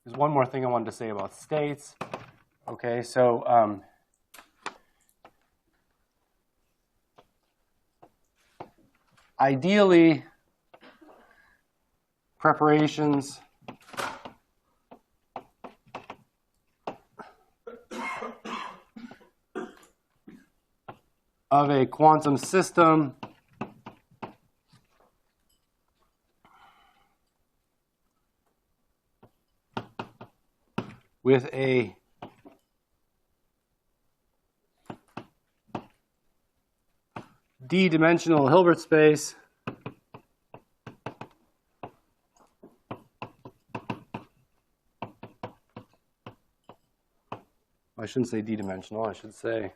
there's one more thing I wanted to say about states. Okay, so ideally, preparations of a quantum system with a d-dimensional Hilbert space I shouldn't say d-dimensional, I should say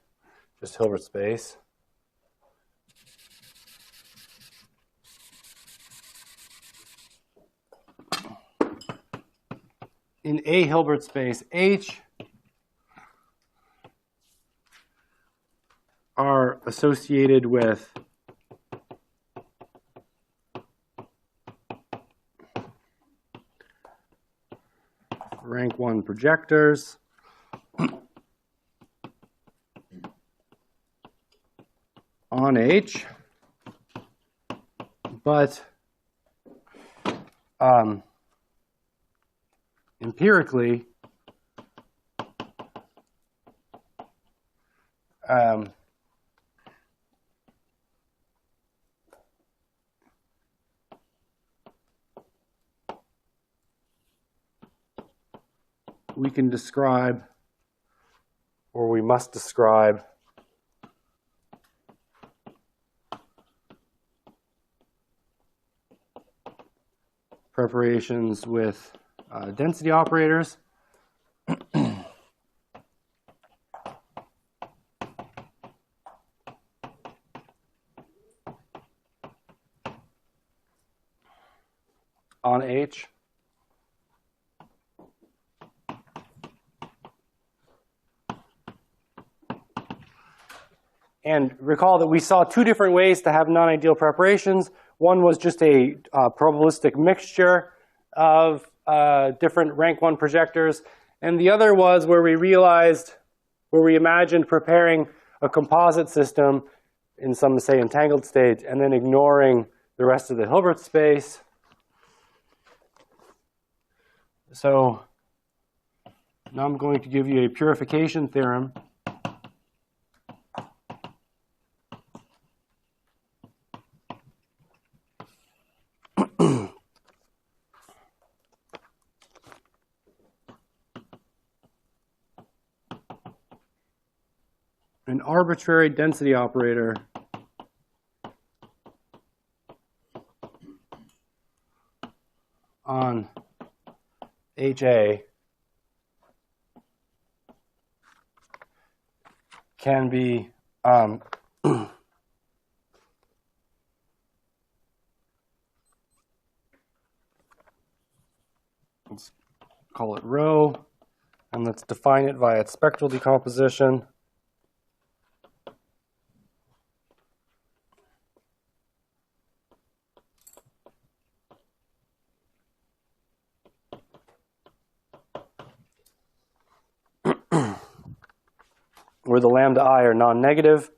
just Hilbert space. In a Hilbert space H are associated with rank 1 projectors on H, but empirically, we can describe, or we must describe, preparations with density operators. On H. And recall that we saw two different ways to have non-ideal preparations. One was just a probabilistic mixture of different rank 1 projectors. And the other was where we imagined preparing a composite system in some, say, entangled state, and then ignoring the rest of the Hilbert space. So now I'm going to give you a purification theorem. An arbitrary density operator on HA can be let's call it rho, and let's define it via its spectral decomposition. Where the lambda I are non-negative.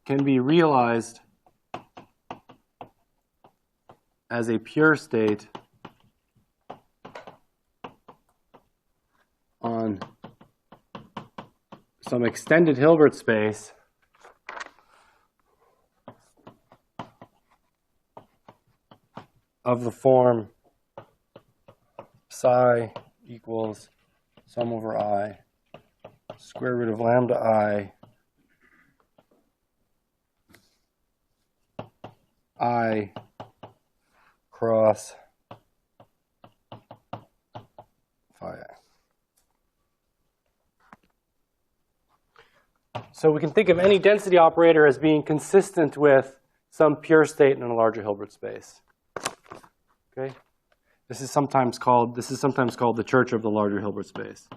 Can be realized as a pure state on some extended Hilbert space of the form psi equals sum over I square root of lambda I cross phi I. So we can think of any density operator as being consistent with some pure state in a larger Hilbert space. Okay, this is sometimes called the church of the larger Hilbert space.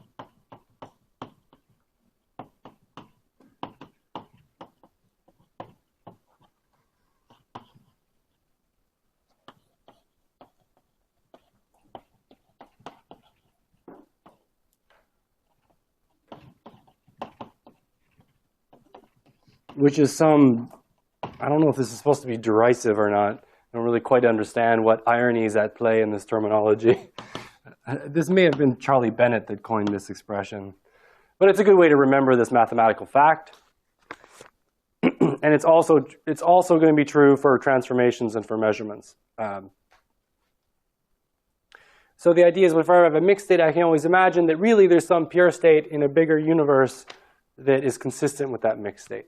which is some, I don't know if this is supposed to be derisive or not. I don't really quite understand what irony is at play in this terminology. This may have been Charlie Bennett that coined this expression. But it's a good way to remember this mathematical fact. And it's also going to be true for transformations and for measurements. So the idea is, if I have a mixed state, I can always imagine that really there's some pure state in a bigger universe that is consistent with that mixed state.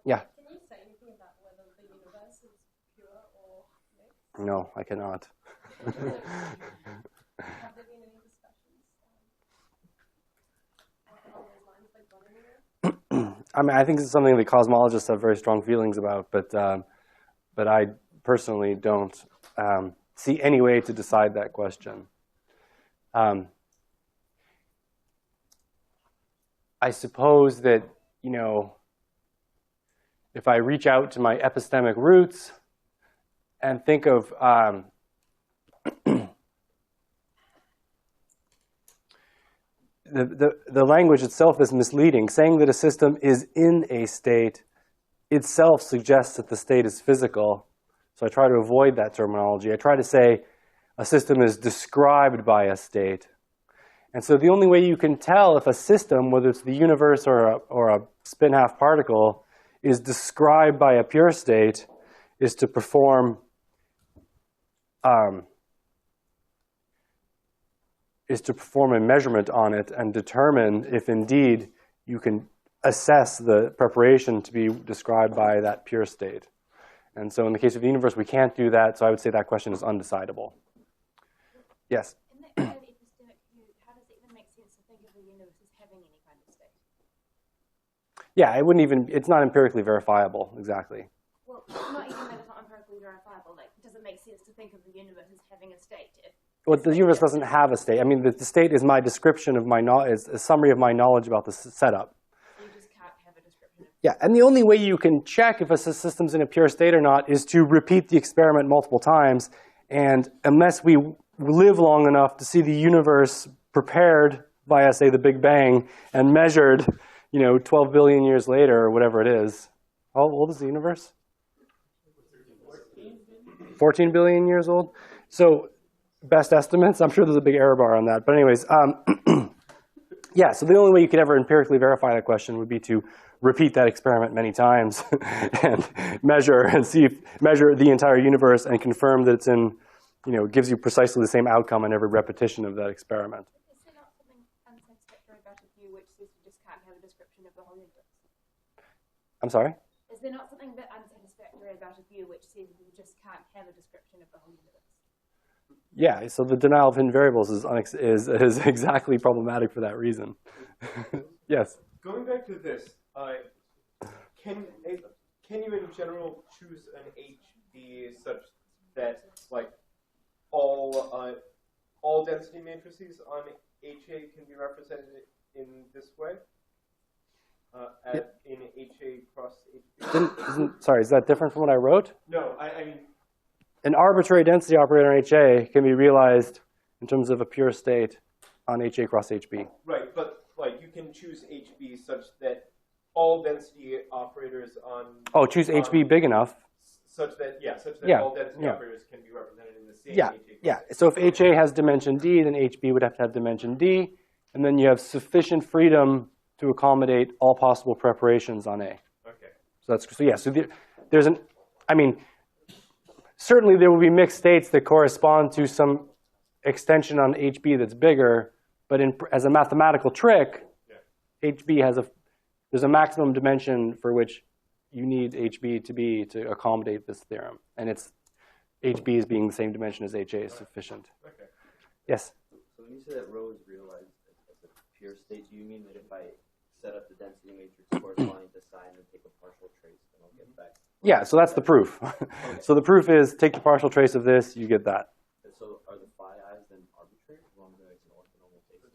Yeah? Can you say anything about whether the universe is pure or mixed? No, I cannot. Have there been any discussions along those lines, like gone anywhere? I mean, I think it's something that cosmologists have very strong feelings about, but I personally don't see any way to decide that question. I suppose that, you know, if I reach out to my epistemic roots and think of the language itself is misleading. Saying that a system is in a state itself suggests that the state is physical. So I try to avoid that terminology. I try to say a system is described by a state. And so the only way you can tell if a system, whether it's the universe or a spin-half particle, is described by a pure state is to perform a measurement on it and determine if indeed you can assess the preparation to be described by that pure state. And so in the case of the universe, we can't do that, so I would say that question is undecidable. Yes? In that kind of epistemic view, how does it even make sense to think of the universe as having any kind of state? Yeah, it's not empirically verifiable, exactly. Well, not even that it's not empirically verifiable. Like, does it make sense to think of the universe as having a state? Well, the universe doesn't have a state. I mean, the state is my description of my is a summary of my knowledge about the setup. You just can't have a description of it. Yeah, and the only way you can check if a system's in a pure state or not is to repeat the experiment multiple times. And unless we live long enough to see the universe prepared via, say, the Big Bang and measured, 12 billion years later or whatever it is. How old is the universe? 14 billion years old. So best estimates, I'm sure there's a big error bar on that. But anyways, yeah, so the only way you could ever empirically verify that question would be to repeat that experiment many times and measure the entire universe and confirm that it's in, gives you precisely the same outcome in every repetition of that experiment. Is there not something unsatisfactory about a view which says you just can't have a description of the whole universe? I'm sorry? Is there not something a bit unsatisfactory about a view which says you just can't have a description of the whole universe? Yeah, so the denial of hidden variables is exactly problematic for that reason. Yes? Going back to this, can you in general choose an HB such that all density matrices on HA can be represented in this way? In HA cross HB? Sorry, is that different from what I wrote? No, I mean... An arbitrary density operator on HA can be realized in terms of a pure state on HA cross HB. Right, but you can choose HB such that all density operators on... Oh, choose HB big enough. Such that all density operators can be represented in the same HA. Yeah. So if HA has dimension D, then HB would have to have dimension D, and then you have sufficient freedom to accommodate all possible preparations on A. Okay. So there's certainly there will be mixed states that correspond to some extension on HB that's bigger, but as a mathematical trick, HB there's a maximum dimension for which you need HB to be to accommodate this theorem. And HB is being the same dimension as HA is sufficient. Okay. Yes? So when you say that rho is realized as a pure state, do you mean that if I set up the density matrix corresponding to sign and take a partial trace, then I'll get back? Yeah, so that's the proof. Okay. So the proof is take the partial trace of this, you get that. And so are the phi i's then arbitrary along the orthonormal basis?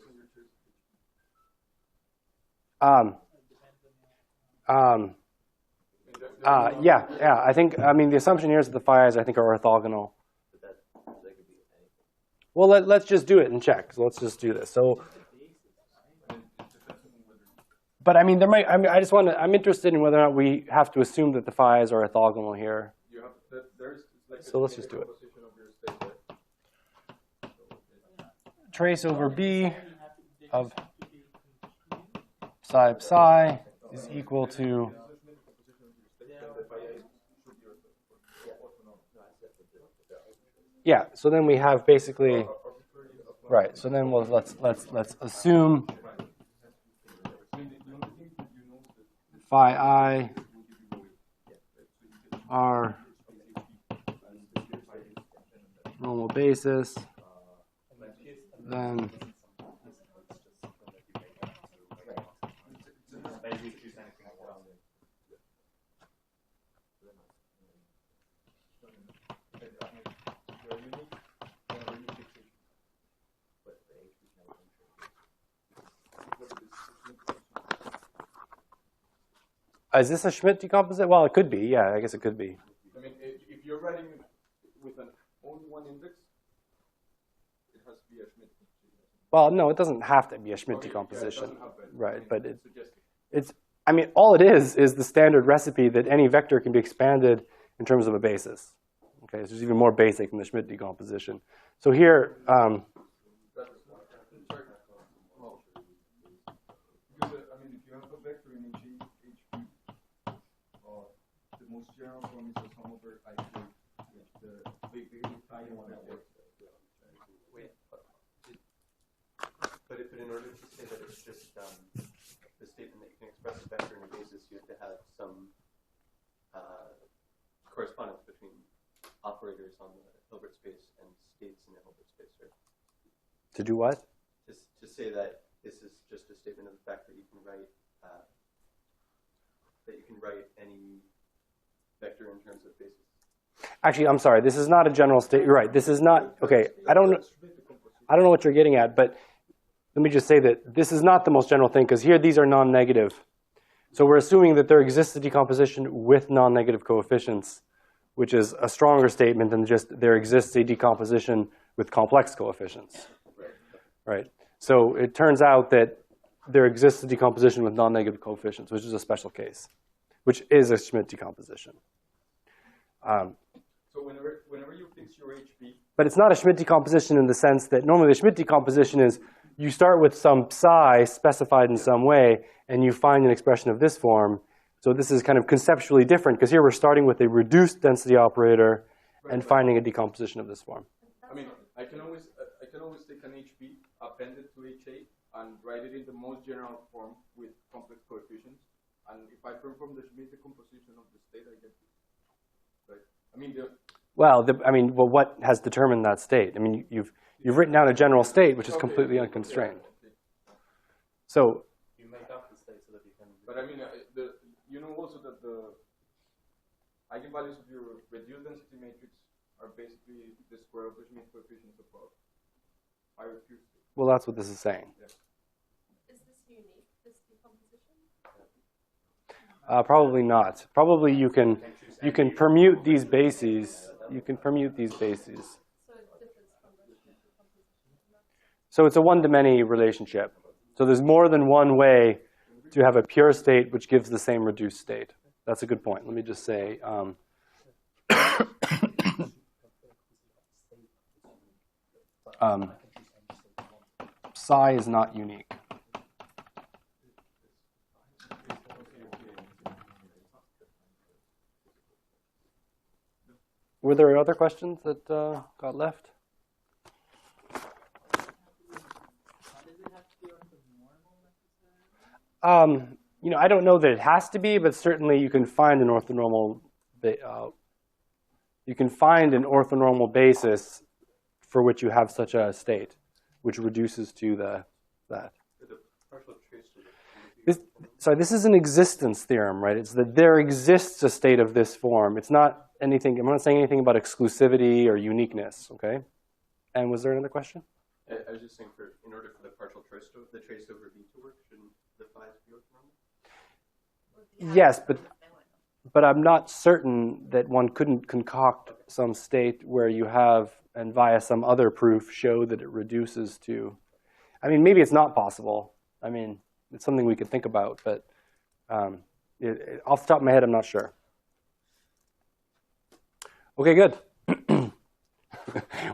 Yeah. I think the assumption here is that the phi i's I think are orthogonal. But that could be anything. Well, let's just do it and check. So let's just do this. So But I mean, there might. I mean, I just want to. I'm interested in whether or not we have to assume that the phi's are orthogonal here. You have that there's like So let's just do it. position of your state there. Trace over B of psi psi is equal to. Yeah. So then we have basically. Right. So then we'll let's assume phi I are normal basis, then is this a Schmidt decomposition? Well, it could be. Yeah, I guess it could be. I mean, if you're writing with an only one index, it has to be a Schmidt decomposition. Well, no, it doesn't have to be a Schmidt Okay, decomposition, yeah, it doesn't have that. right? I mean, But it's suggested. it's. I mean, all it is the standard recipe that any vector can be expanded in terms of a basis. Okay, so it's even more basic than the Schmidt decomposition. So here. Because I mean, if you have a vector in HP, the most general form is the sum over IQ, which the big tiny one that works. Wait, but in order to say that it's just the statement that you can express a vector in a basis, you have to have some correspondence between operators on the Hilbert space and states in the Hilbert space, right? To do what? To say that this is just a statement of the fact that you can write any vector in terms of basis. Actually, I'm sorry. This is not a general state. You're right. This is not. Okay. I don't know what you're getting at, but let me just say that this is not the most general thing because here these are non-negative. So we're assuming that there exists a decomposition with non-negative coefficients, which is a stronger statement than just there exists a decomposition with complex coefficients. Right. So it turns out that there exists a decomposition with non-negative coefficients, which is a special case, which is a Schmidt decomposition. So whenever you fix your HP, But it's not a Schmidt decomposition in the sense that normally the Schmidt decomposition is you start with some psi specified in some way, and you find an expression of this form. So this is kind of conceptually different, because here we're starting with a reduced density operator and finding a decomposition of this form. I mean, I can always take an HP, append it to HA, and write it in the most general form with complex coefficients. And if I perform the Schmidt decomposition of the state, I get this. Right? I mean, Well, what has determined that state? I mean, you've written down a general state, which is completely unconstrained. So You make up the state so that you can. but I mean, you know also that the eigenvalues of your reduced density matrix are basically the square of the Schmidt coefficients above higher Q state. well, that's what this is saying. Is this unique, this decomposition? Probably not. Probably you can permute these bases. You can permute these bases. So it differs from the Schmidt decomposition. So it's a one-to-many relationship. So there's more than one way to have a pure state which gives the same reduced state. That's a good point. Let me just say, psi is not unique. Were there other questions that got left? I don't know that it has to be, but certainly you can find an orthonormal. You can find an orthonormal basis for which you have such a state, which reduces to that. This is an existence theorem, right? It's that there exists a state of this form. It's not anything. I'm not saying anything about exclusivity or uniqueness. Okay. And was there another question? I was just saying, in order for the partial trace the trace over B to work, shouldn't the phi's be orthonormal? Yes, but I'm not certain that one couldn't concoct some state where you have, and via some other proof, show that it reduces to. I mean, maybe it's not possible. I mean, it's something we could think about, but off the top of my head, I'm not sure. Okay, good.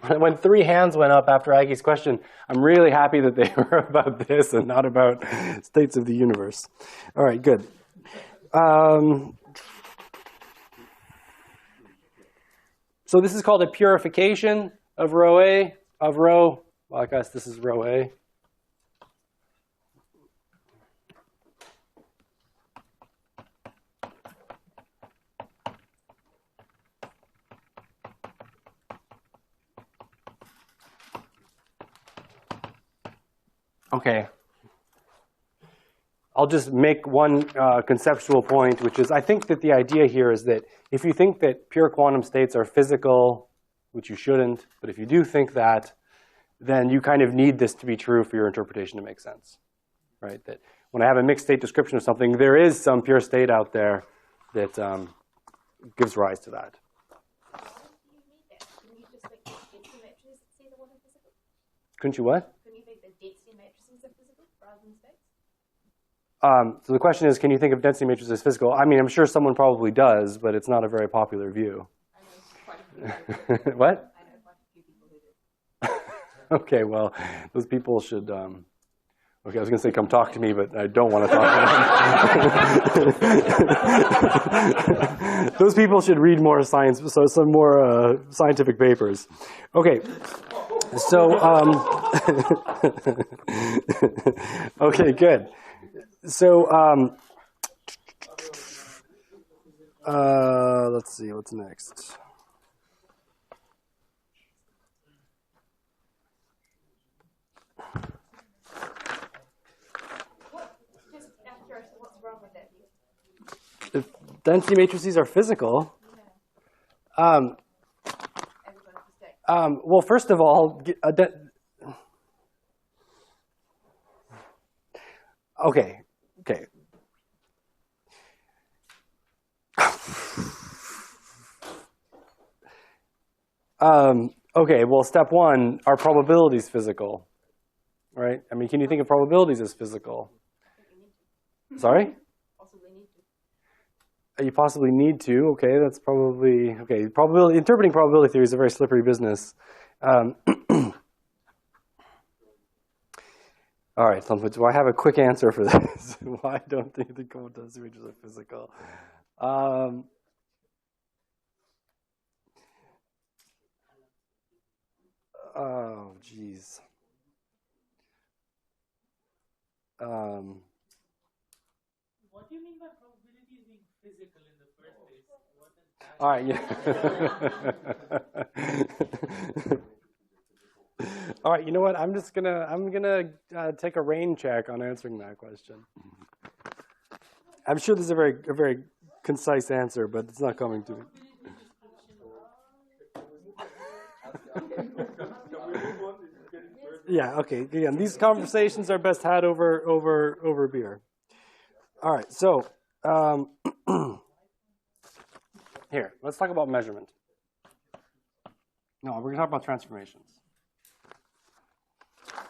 When 3 hands went up after Aggie's question, I'm really happy that they were about this and not about states of the universe. All right, good. So this is called a purification of rho A, of rho, well, I guess this is rho A. Okay. I'll just make one conceptual point, which is I think that the idea here is that if you think that pure quantum states are physical, which you shouldn't, but if you do think that, then you kind of need this to be true for your interpretation to make sense, right? That when I have a mixed state description of something, there is some pure state out there that gives rise to that. Couldn't you what? Couldn't you think that density matrices are physical rather than space? So the question is, can you think of density matrices as physical? I mean, I'm sure someone probably does, but it's not a very popular view. I know quite a few people who do. What? I know quite a few people who do. Okay, well, those people should. Okay, I was going to say come talk to me, but I don't want to talk to them. Those people should read more science, so some more scientific papers. Okay, so okay, good. So let's see what's next. Just out of curiosity, what's wrong with that view? If density matrices are physical, Everybody's mistake. well, first of all, okay. Okay, well, step one, are probabilities physical? Right? I mean, can you think of probabilities as physical? Sorry? Possibly need to. You possibly need to. Okay, that's probably okay. Interpreting probability theory is a very slippery business. All right, so I have a quick answer for this. Why I don't think the quantum images are physical. Oh, geez. What do you mean by probabilities being physical in the first place? What is that? All right, yeah. All right, you know what? I'm gonna take a rain check on answering that question. I'm sure there's a very concise answer, but it's not coming to me. Yeah. Okay. Again, these conversations are best had over beer. All right. So here, let's talk about measurement. No, we're going to talk about transformations.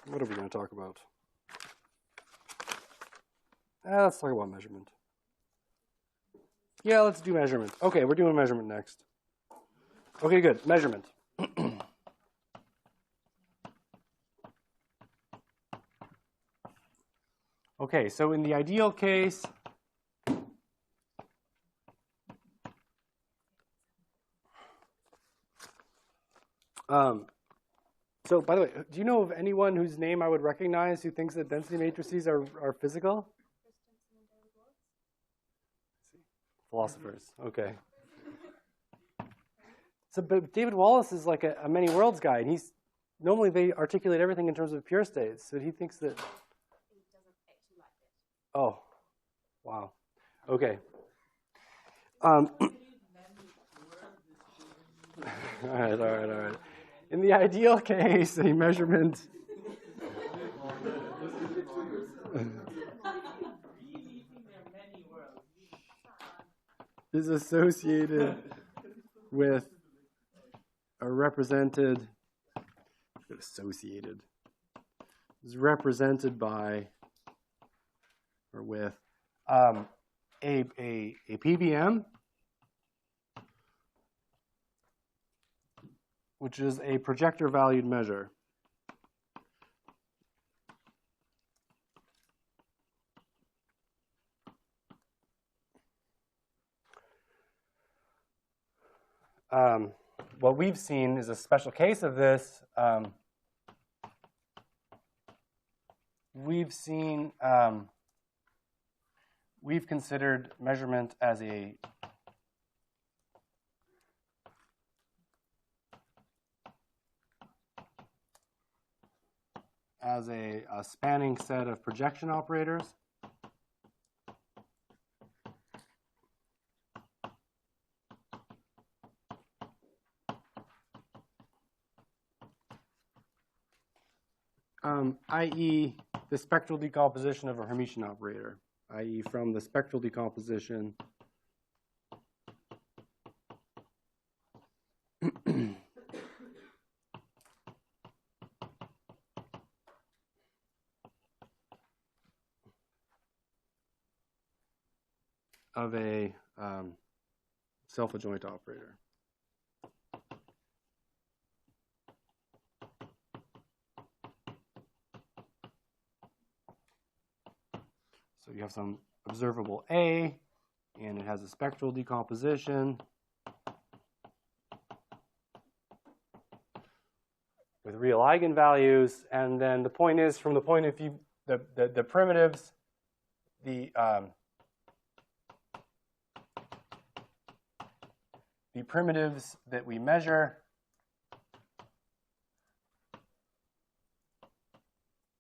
What are we going to talk about? Let's talk about measurement. Yeah, let's do measurement. Okay, we're doing measurement next. Okay, good. Measurement. Okay, so in the ideal case, so by the way, do you know of anyone whose name I would recognize who thinks that density matrices are physical? Philosophers, okay. So, but David Wallace is like a many worlds guy, and normally they articulate everything in terms of pure states, so he thinks that. He doesn't actually like that. Oh, wow. Okay. All right. In the ideal case, a measurement is associated with a represented is represented by or with a PBM, which is a projector valued measure. What we've seen is a special case of this. We've considered measurement as a spanning set of projection operators. I.e. the spectral decomposition of a Hermitian operator, i.e. from the spectral decomposition of a self-adjoint operator. So you have some observable A, and it has a spectral decomposition with real eigenvalues. And then the point is, from the point of view, the primitives, the primitives that we measure,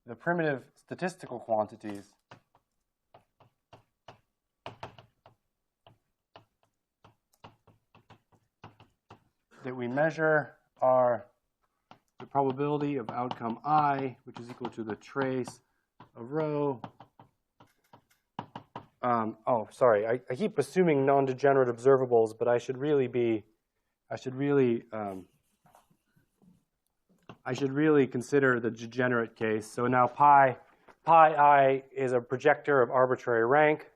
the primitive statistical quantities that we measure are the probability of outcome I, which is equal to the trace of rho. Oh, sorry. I keep assuming non-degenerate observables, but I should really consider the degenerate case. So now pi I is a projector of arbitrary rank.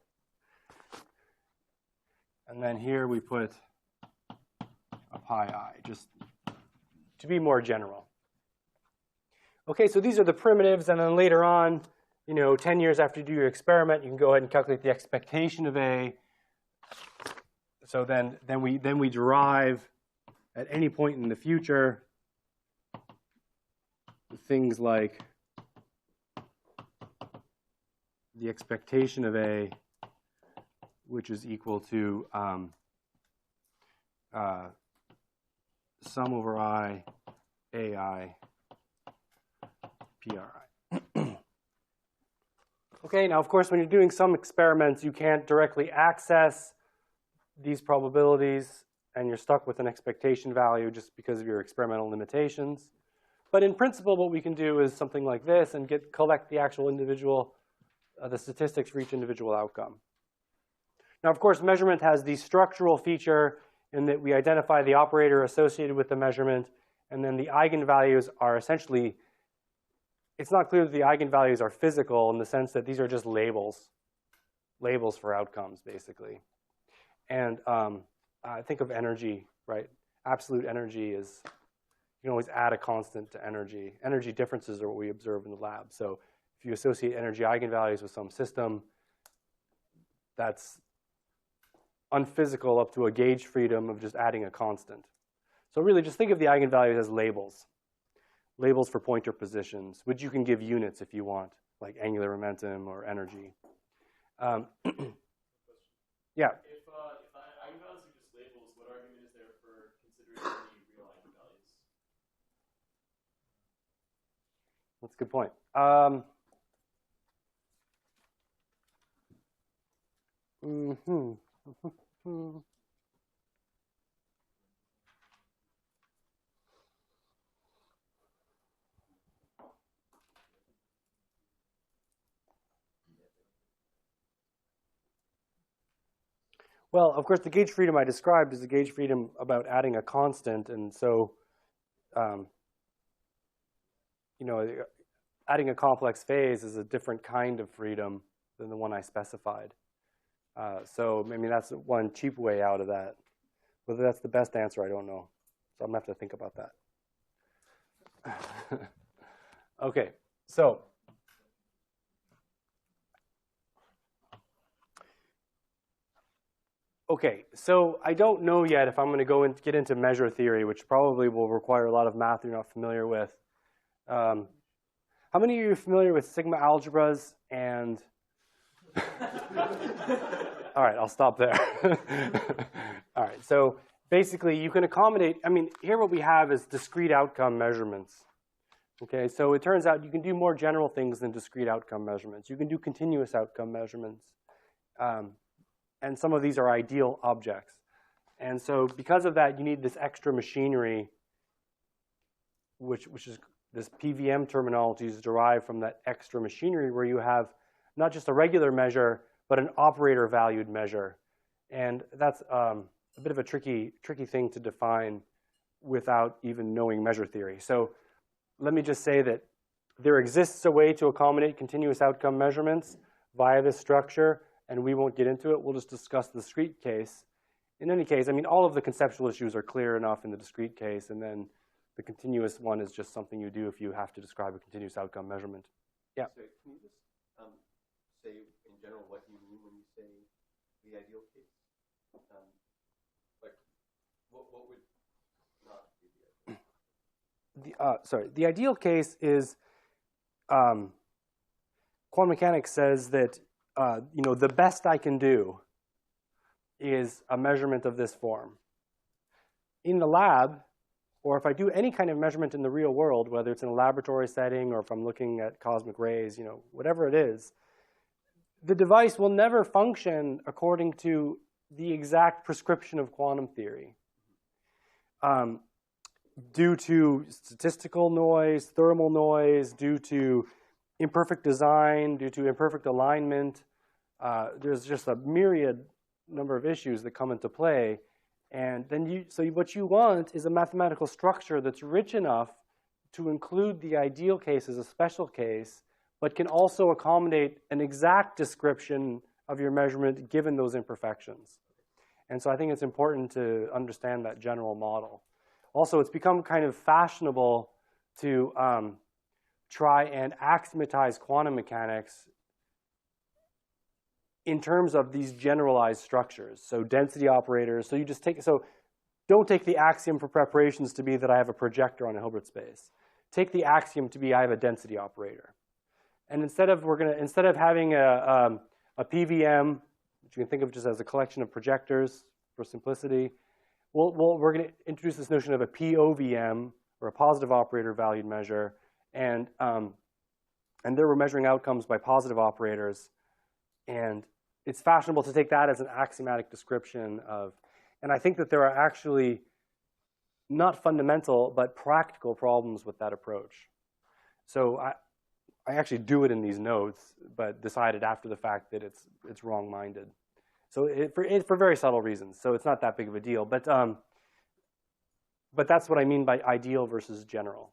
And then here we put a pi I, just to be more general. Okay, so these are the primitives, and then later on, 10 years after you do your experiment, you can go ahead and calculate the expectation of A. So then we derive at any point in the future things like the expectation of A, which is equal to sum over I, AI, PRI. Okay, now of course when you're doing some experiments, you can't directly access these probabilities and you're stuck with an expectation value just because of your experimental limitations. But in principle, what we can do is something like this and collect the actual individual, the statistics for each individual outcome. Now of course measurement has the structural feature in that we identify the operator associated with the measurement, and then the eigenvalues are essentially, it's not clear that the eigenvalues are physical in the sense that these are just labels for outcomes, basically. And think of energy, right? Absolute energy is, you can always add a constant to energy. Energy differences are what we observe in the lab. So if you associate energy eigenvalues with some system, that's unphysical up to a gauge freedom of just adding a constant. So really just think of the eigenvalues as labels. Labels for pointer positions, which you can give units if you want, like angular momentum or energy. Yeah. If eigenvalues are just labels, what argument is there for considering any real eigenvalues? That's a good point. Well, of course, the gauge freedom I described is a gauge freedom about adding a constant, and so, adding a complex phase is a different kind of freedom than the one I specified. So maybe that's one cheap way out of that. Whether that's the best answer, I don't know. So I'm going to have to think about that. Okay, so I don't know yet if I'm going to go and get into measure theory, which probably will require a lot of math you're not familiar with. How many of you are familiar with sigma algebras and... All right, I'll stop there. All right, so basically you can accommodate, I mean, here what we have is discrete outcome measurements. Okay, so it turns out you can do more general things than discrete outcome measurements. You can do continuous outcome measurements. And some of these are ideal objects. And so because of that, you need this extra machinery, which is this PVM terminology is derived from that extra machinery where you have not just a regular measure, but an operator valued measure. And that's a bit of a tricky thing to define without even knowing measure theory. So let me just say that there exists a way to accommodate continuous outcome measurements via this structure, and we won't get into it. We'll just discuss the discrete case. In any case, I mean, all of the conceptual issues are clear enough in the discrete case, and then the continuous one is just something you do if you have to describe a continuous outcome measurement. Yeah? So can you just say in general what you mean when you say the ideal case? Like, what would not be the ideal? The ideal case is quantum mechanics says that the best I can do is a measurement of this form. In the lab, or if I do any kind of measurement in the real world, whether it's in a laboratory setting or if I'm looking at cosmic rays, whatever it is, the device will never function according to the exact prescription of quantum theory. Due to statistical noise, thermal noise, due to imperfect design, due to imperfect alignment, there's just a myriad number of issues that come into play. And then what you want is a mathematical structure that's rich enough to include the ideal case as a special case, but can also accommodate an exact description of your measurement given those imperfections. And so I think it's important to understand that general model. Also, it's become kind of fashionable to try and axiomatize quantum mechanics in terms of these generalized structures. So density operators. So you just don't take the axiom for preparations to be that I have a projector on a Hilbert space. Take the axiom to be I have a density operator. And instead of having a PVM, which you can think of just as a collection of projectors for simplicity, we're going to introduce this notion of a POVM, or a positive operator valued measure, and there we're measuring outcomes by positive operators, and it's fashionable to take that as an axiomatic description of, and I think that there are actually not fundamental but practical problems with that approach. So I actually do it in these notes, but decided after the fact that it's wrong-minded. So for very subtle reasons. So it's not that big of a deal. But that's what I mean by ideal versus general.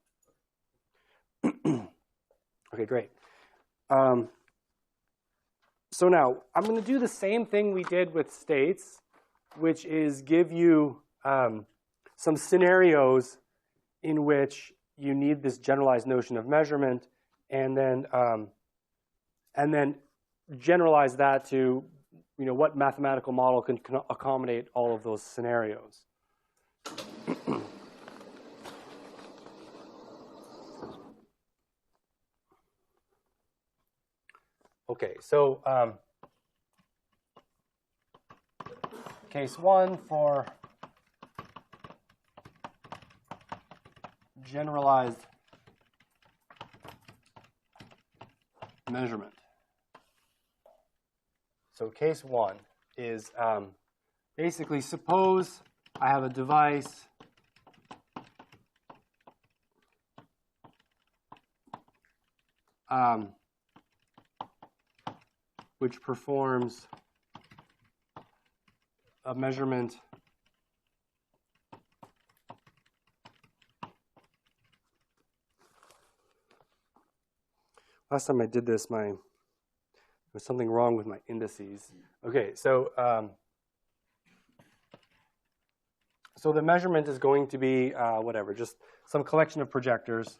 Okay, great. So now I'm going to do the same thing we did with states, which is give you some scenarios in which you need this generalized notion of measurement, and then generalize that to what mathematical model can accommodate all of those scenarios. Okay, so case one for generalized measurement. So case one is basically suppose I have a device which performs a measurement last time I did this, my There's something wrong with my indices. Okay, so so the measurement is going to be whatever, just some collection of projectors,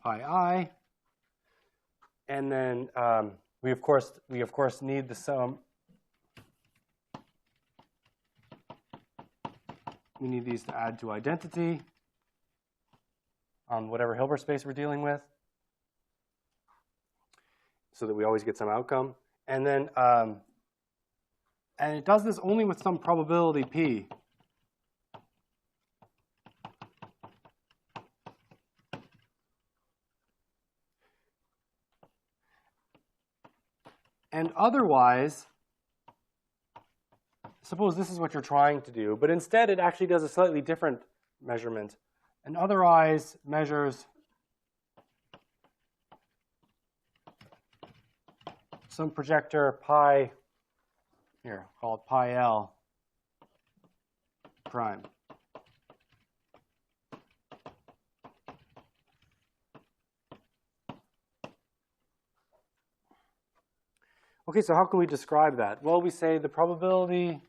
pi I, and then we of course need the sum. We need these to add to identity on whatever Hilbert space we're dealing with, so that we always get some outcome. And then, and it does this only with some probability p. And otherwise, suppose this is what you're trying to do, but instead it actually does a slightly different measurement. And otherwise measures some projector pi, here, call it pi L prime. Okay, so how can we describe that? Well, we say the probability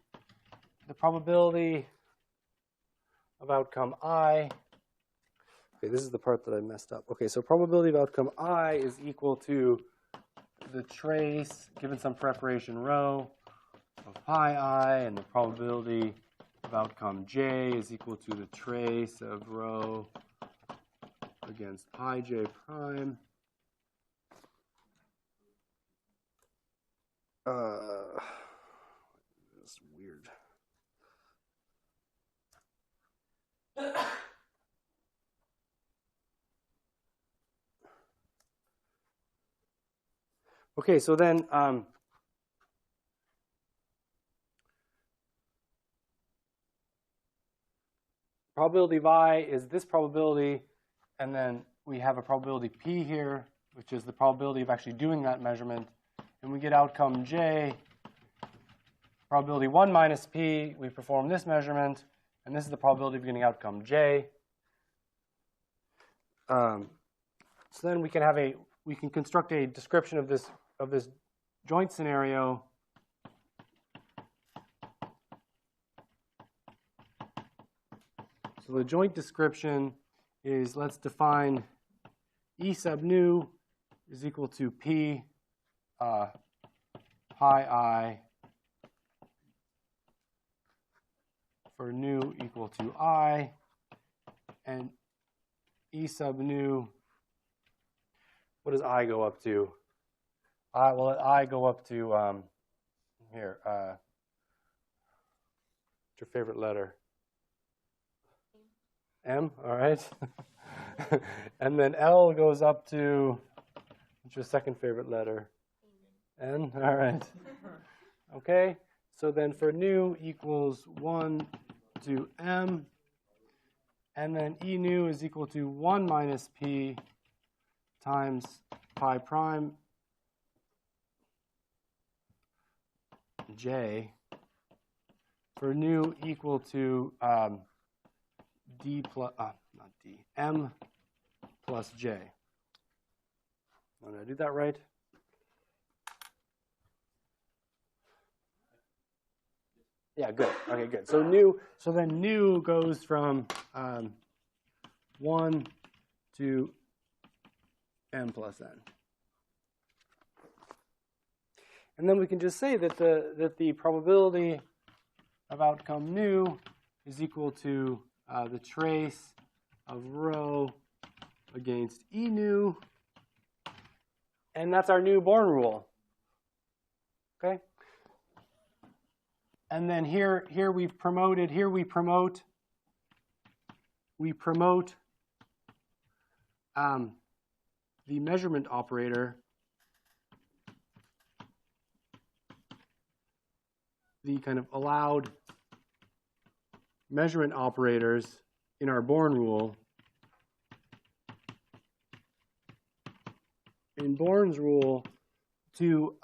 of outcome I. Okay, this is the part that I messed up. Okay, so probability of outcome I is equal to the trace, given some preparation rho, of pi I, and the probability of outcome J is equal to the trace of rho against pi J prime. That's weird. Okay, so then probability of I is this probability, and then we have a probability P here, which is the probability of actually doing that measurement. And we get outcome J, probability 1 minus P, we perform this measurement, and this is the probability of getting outcome J. So then we can construct a description of this joint scenario. So the joint description is, let's define E sub nu is equal to P pi I for nu equal to I, and E sub nu, what does I go up to? Well, I go up to, here, what's your favorite letter? M, all right. And then L goes up to, what's your second favorite letter? N, all right. Okay, so then for nu equals 1 to M, and then E nu is equal to 1 minus P times pi prime J for nu equal to D plus, not D, M plus J. Did I do that right? Yeah, good. Okay, good. So then nu goes from 1 to M plus N. And then we can just say that the probability of outcome nu is equal to the trace of rho against E nu, and that's our new Born rule. Okay. And then here we promote the measurement operator, the kind of allowed measurement operators in our Born rule. In Born's rule, to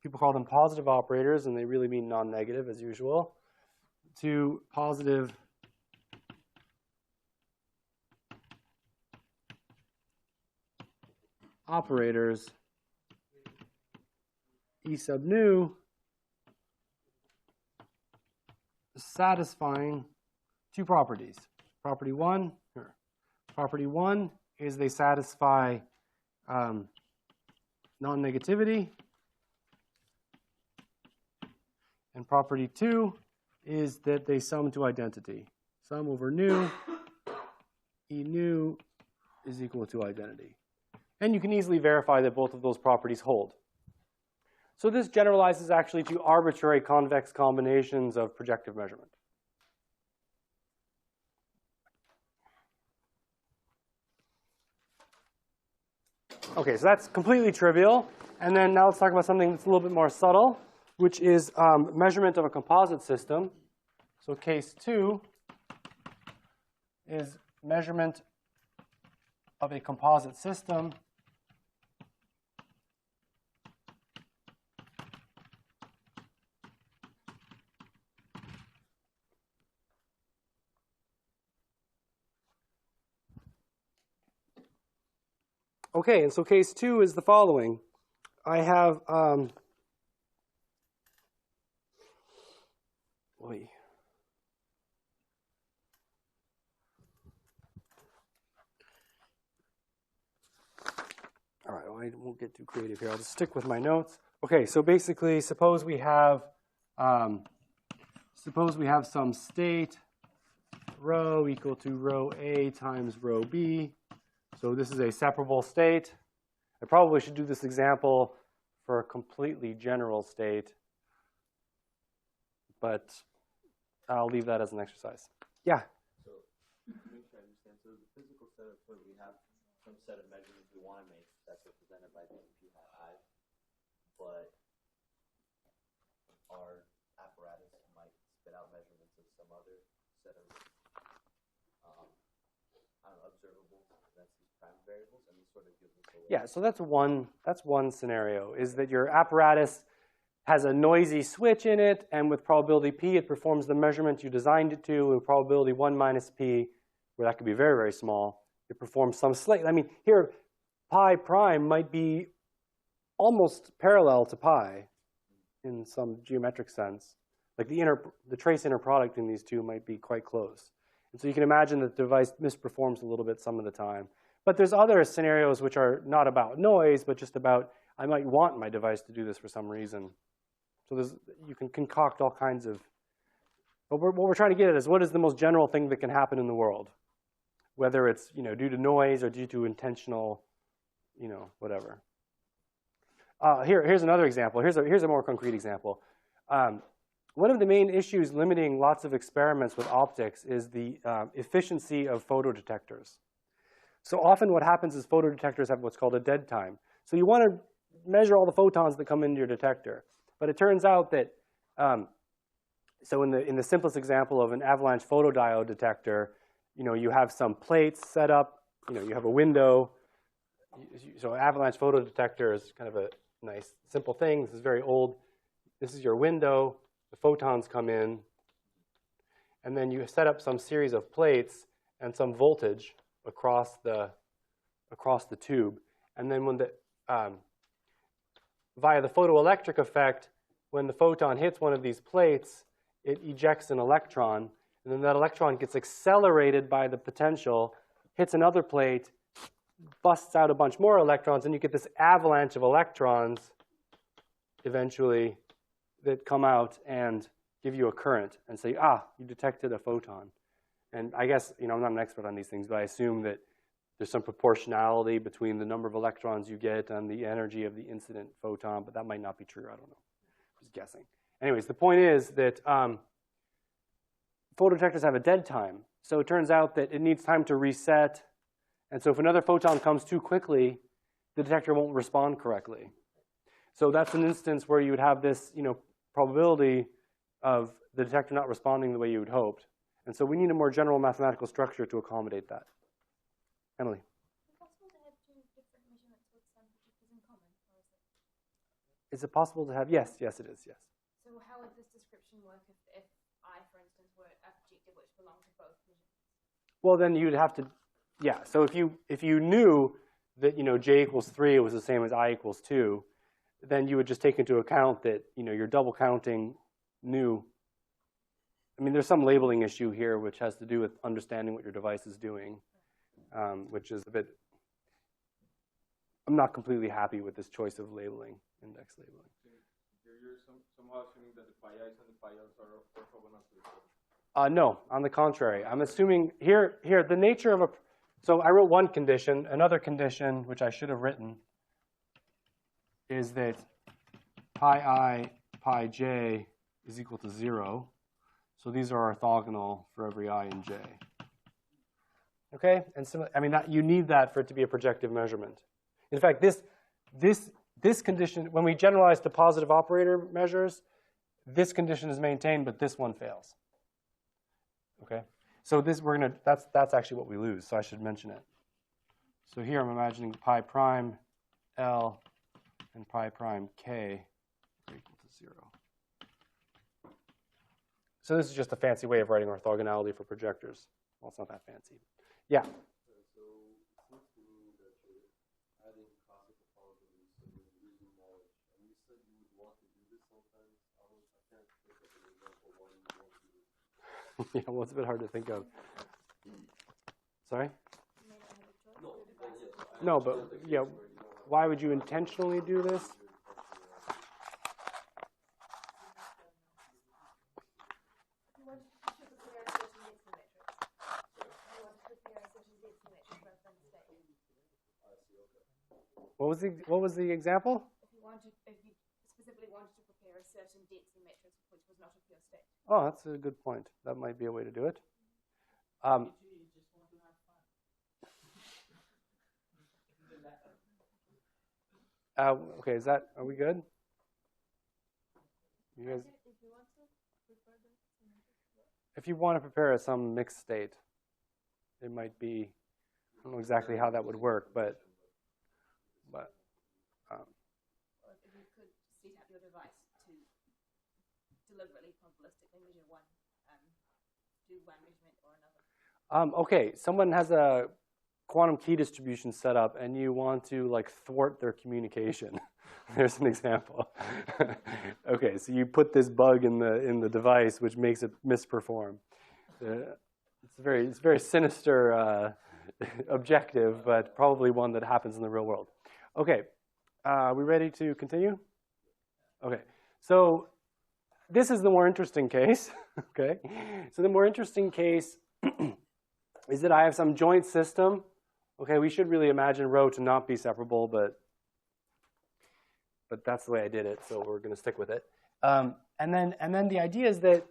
people call them positive operators, and they really mean non-negative as usual, to positive operators E sub nu satisfying two properties. Property one is they satisfy non-negativity. And property two is that they sum to identity. Sum over nu, E nu is equal to identity. And you can easily verify that both of those properties hold. So this generalizes actually to arbitrary convex combinations of projective measurement. Okay, so that's completely trivial. And then now let's talk about something that's a little bit more subtle, which is measurement of a composite system. So case 2 is measurement of a composite system Okay, and so case 2 is the following. I have all right, well, I won't get too creative here. I'll just stick with my notes. Okay, so basically, suppose we have some state rho equal to rho A times rho B. So this is a separable state. I probably should do this example for a completely general state, but I'll leave that as an exercise. Yeah? So, to make sure I understand, so the physical setup where we have some set of measurements we want to make, that's represented by the NP hat I, but our apparatus might spit out measurements of some other set of observable, that's these prime variables, and this sort of gives us a way. Yeah, so that's one scenario, is that your apparatus has a noisy switch in it, and with probability p, it performs the measurement you designed it to. With probability 1 minus p, where that could be very, very small, it performs some I mean, here, pi prime might be almost parallel to pi in some geometric sense. Like the trace inner product in these two might be quite close. And so you can imagine that the device misperforms a little bit some of the time. But there's other scenarios which are not about noise, but just about I might want my device to do this for some reason. So you can concoct all kinds of. But what we're trying to get at is what is the most general thing that can happen in the world, whether it's due to noise or due to intentional, whatever. Here's another example. Here's a more concrete example. One of the main issues limiting lots of experiments with optics is the efficiency of photodetectors. So often what happens is photodetectors have what's called a dead time. So you want to measure all the photons that come into your detector. But it turns out that, so in the simplest example of an avalanche photodiode detector, you have some plates set up, you have a window. So an avalanche photodetector is kind of a nice, simple thing. This is very old. This is your window. The photons come in, and then you set up some series of plates and some voltage across the tube. And then when via the photoelectric effect, when the photon hits one of these plates, it ejects an electron, and then that electron gets accelerated by the potential, hits another plate, busts out a bunch more electrons, and you get this avalanche of electrons eventually that come out and give you a current and say, you detected a photon. And I guess, I'm not an expert on these things, but I assume that there's some proportionality between the number of electrons you get and the energy of the incident photon, but that might not be true. I don't know. Just guessing. Anyways, the point is that photodetectors have a dead time. So it turns out that it needs time to reset. And so if another photon comes too quickly, the detector won't respond correctly. So that's an instance where you would have this, probability of the detector not responding the way you had hoped. And so we need a more general mathematical structure to accommodate that. Emily. Is it possible to have two different measurements with some projectors in common, or Is it possible to have? Yes, it is, yes. So how would this description work if I, for instance, were a projector which belonged to both measurements? Well, then you'd have to, so if you knew that, j equals 3 was the same as I equals 2, then you would just take into account that you're double counting nu. I mean, there's some labeling issue here which has to do with understanding what your device is doing, which is a bit. I'm not completely happy with this choice of labeling, index labeling. You're somehow assuming that the pi i's and the pi l's are orthogonal to each other. No, on the contrary. I'm assuming here the nature of a. So I wrote one condition. Another condition, which I should have written, is that pi I, pi j is equal to 0. So these are orthogonal for every I and j. Okay, and so I mean you need that for it to be a projective measurement. In fact, this condition, when we generalize to positive operator measures, this condition is maintained, but this one fails. Okay, so that's actually what we lose. So I should mention it. So here I'm imagining pi prime L and pi prime K are equal to 0. So this is just a fancy way of writing orthogonality for projectors. Well, it's not that fancy. Yeah. So it seems to me that you're adding classical probabilities, so you're using knowledge. And you said you would want to do this sometimes. I can't think of an example why you would want to do this. Yeah, well, it's a bit hard to think of. Sorry? No, but yeah, why would you intentionally do this? What was the example? If you specifically wanted to prepare a certain density matrix which was not a pure state. Oh, that's a good point. That might be a way to do it. Okay, are we good? You guys, if you want to prepare some mixed state, it might be, I don't know exactly how that would work, but If you could set up your device to deliberately probabilistically measure do one measurement or another. Okay, someone has a quantum key distribution set up, and you want to thwart their communication. There's an example. Okay, so you put this bug in the device, which makes it misperform. It's a very sinister objective, but probably one that happens in the real world. Okay, are we ready to continue? Okay, so this is the more interesting case. Okay, so the more interesting case is that I have some joint system. Okay, we should really imagine rho to not be separable, but that's the way I did it, so we're going to stick with it. And then the idea is that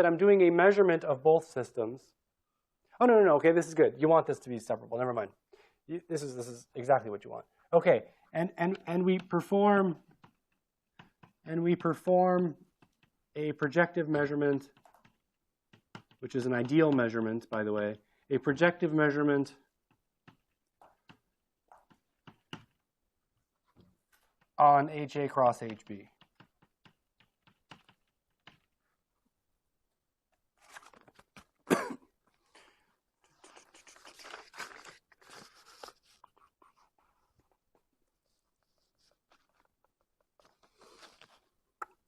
I'm doing a measurement of both systems. Oh no. Okay, this is good. You want this to be separable. Never mind. This is exactly what you want. Okay, and we perform a projective measurement, which is an ideal measurement, by the way, a projective measurement on HA cross HB.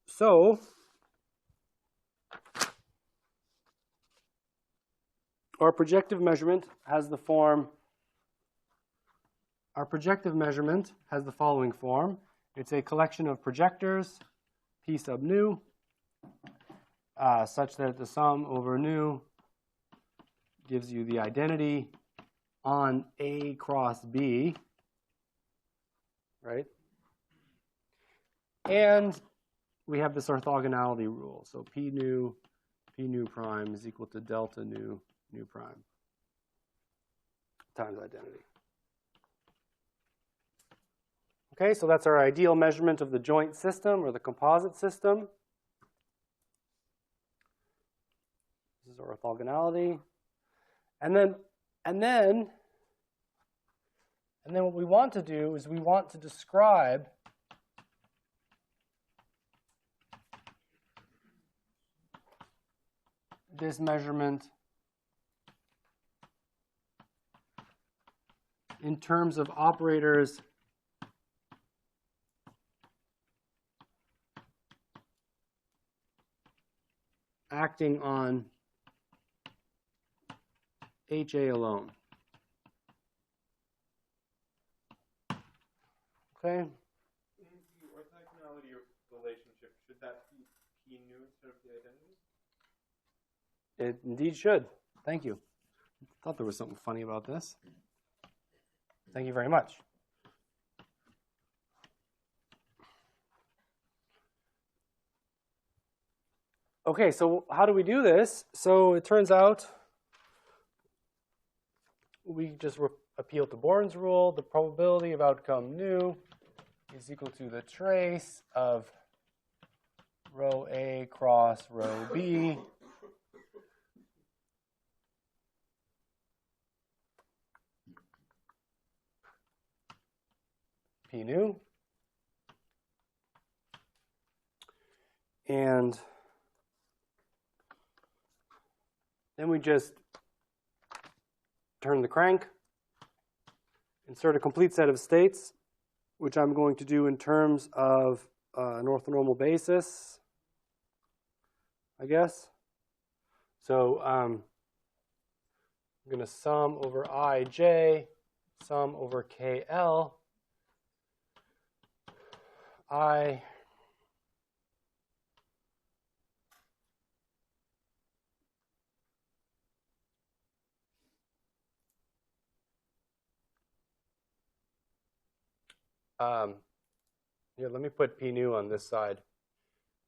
So our projective measurement has the following form. It's a collection of projectors, P sub nu, such that the sum over nu gives you the identity on A cross B, right? And we have this orthogonality rule. So P nu prime is equal to delta nu prime times identity. Okay, so that's our ideal measurement of the joint system or the composite system. This is our orthogonality. And then what we want to do is we want to describe this measurement in terms of operators acting on HA alone. Okay? In the orthogonality relationship, should that be P nu instead of the identity? It indeed should. Thank you. I thought there was something funny about this. Thank you very much. Okay, so how do we do this? So it turns out we just appeal to Born's rule. The probability of outcome nu is equal to the trace of rho A cross rho B P nu. And then we just turn the crank, insert a complete set of states, which I'm going to do in terms of an orthonormal basis, I guess. So I'm going to sum over ij, sum over kl, I here, let me put P nu on this side.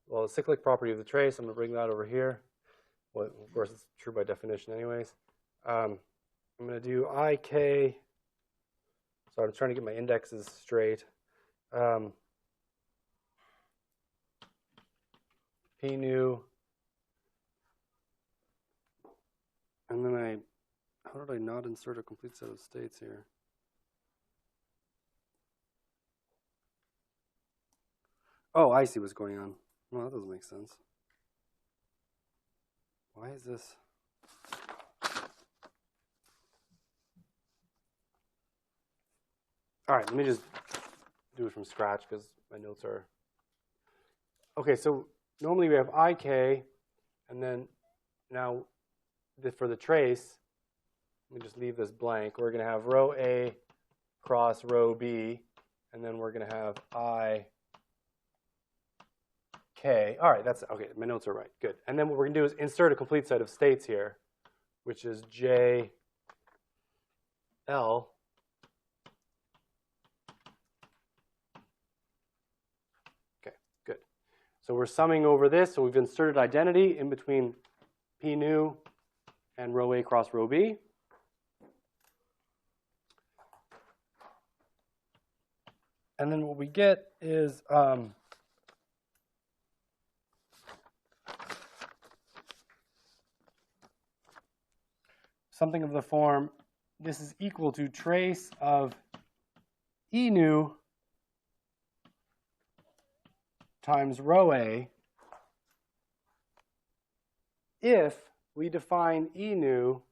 Well, the cyclic property of the trace, I'm going to bring that over here. Well, of course, it's true by definition anyways. I'm going to do IK. Sorry, I'm trying to get my indexes straight. P nu. And then how did I not insert a complete set of states here? Oh, I see what's going on. Well, that doesn't make sense. Why is this? All right, let me just do it from scratch because my notes are... Okay, so normally we have IK, and then now for the trace, let me just leave this blank. We're going to have rho A cross rho B, and then we're going to have I K. All right, that's okay. My notes are right. Good. And then what we're going to do is insert a complete set of states here, which is J L. Okay, good. So we're summing over this. So we've inserted identity in between P nu and rho A cross rho B. And then what we get is something of the form, this is equal to trace of E nu times rho A if we define E nu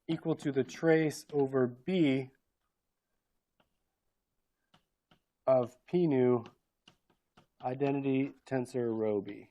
equal to the trace over B of P nu identity tensor rho B.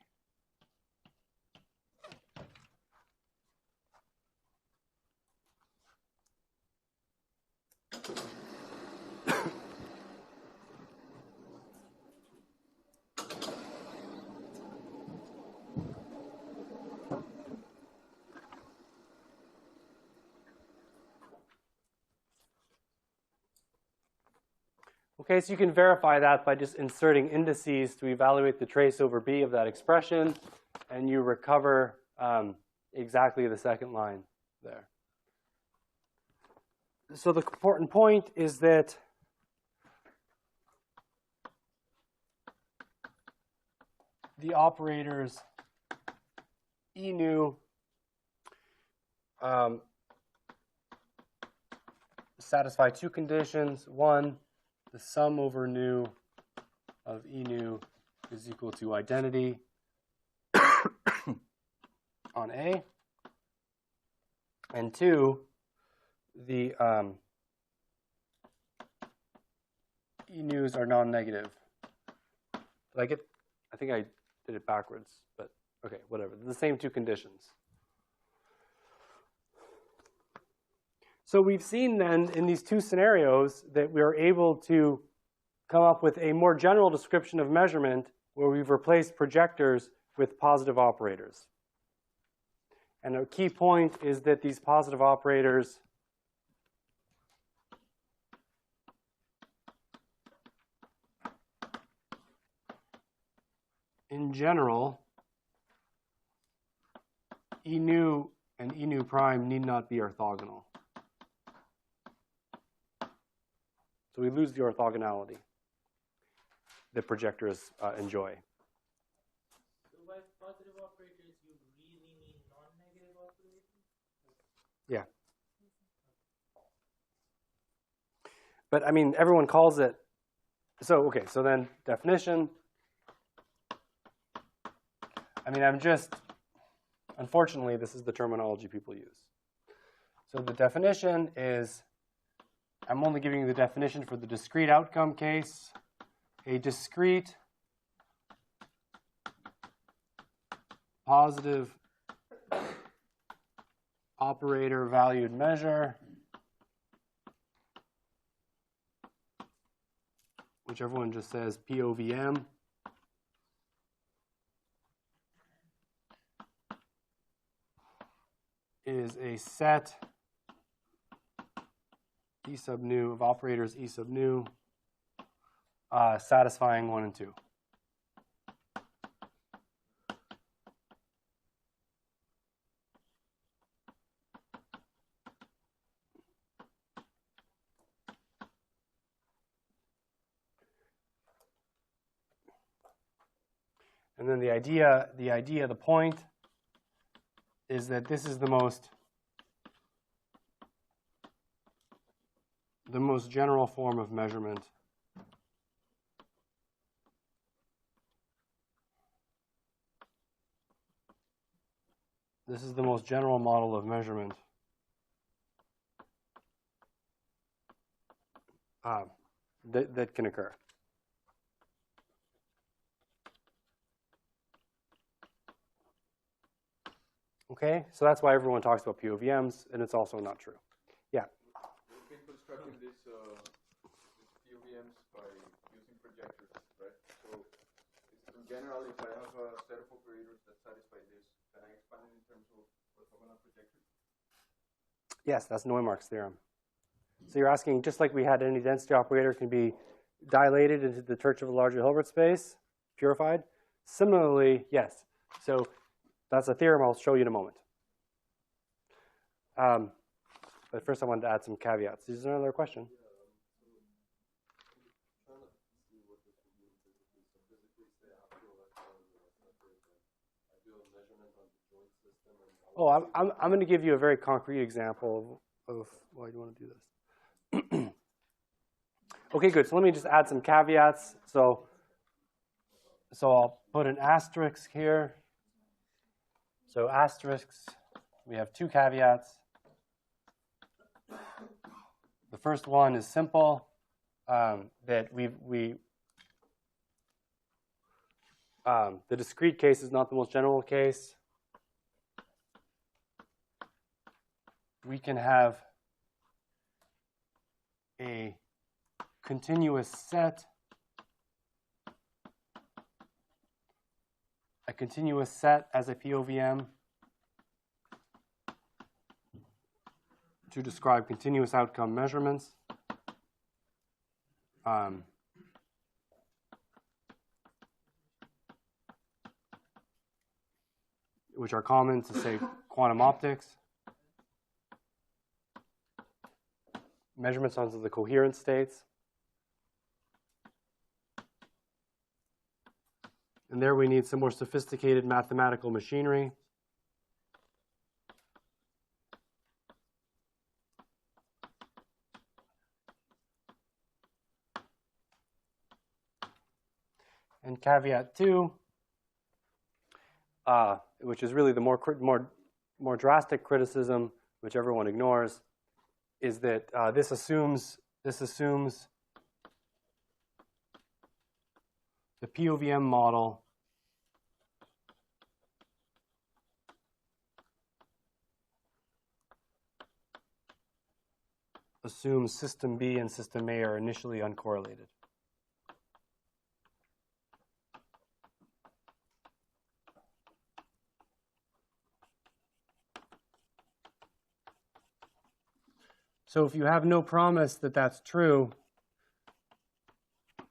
Okay, so you can verify that by just inserting indices to evaluate the trace over B of that expression, and you recover exactly the second line there. So the important point is that the operators E nu satisfy two conditions. One, the sum over nu of E nu is equal to identity on A, and 2, the E news are non-negative. Did I get? I think I did it backwards, but okay, whatever. The same two conditions. So we've seen then in these two scenarios that we are able to come up with a more general description of measurement where we've replaced projectors with positive operators. And a key point is that these positive operators in general, E nu and E nu prime need not be orthogonal. So we lose the orthogonality that projectors enjoy. So by positive operators, you really mean non-negative operators? Yeah. But I mean, everyone calls it. So okay. So then definition. I mean, unfortunately, this is the terminology people use. So the definition is, I'm only giving you the definition for the discrete outcome case. A discrete positive operator valued measure, which everyone just says POVM, is a set E sub nu of operators E sub nu satisfying 1 and 2. And then the point is that this is the most general form of measurement This is the most general model of measurement that can occur. Okay, so that's why everyone talks about POVMs, and it's also not true. Yeah? We've been constructing these POVMs by using projectors, right? So in general, if I have a set of operators that satisfy this, can I expand it in terms of orthogonal projectors? Yes, that's Neumark's theorem. So you're asking, just like we had any density operator can be dilated into the church of a larger Hilbert space, purified. Similarly, yes. So that's a theorem I'll show you in a moment. But first I wanted to add some caveats. Is there another question? Oh, I'm going to give you a very concrete example of why you want to do this. Okay, good. So let me just add some caveats. So I'll put an asterisk here. So asterisks, we have two caveats. The first one is simple, that the discrete case is not the most general case. We can have a continuous set, as a POVM to describe continuous outcome measurements. Which are common to, say, quantum optics. Measurements onto the coherent states. And there we need some more sophisticated mathematical machinery. And caveat 2, which is really the more drastic criticism, which everyone ignores, is that this assumes the POVM model assumes system B and system A are initially uncorrelated. So if you have no promise that that's true,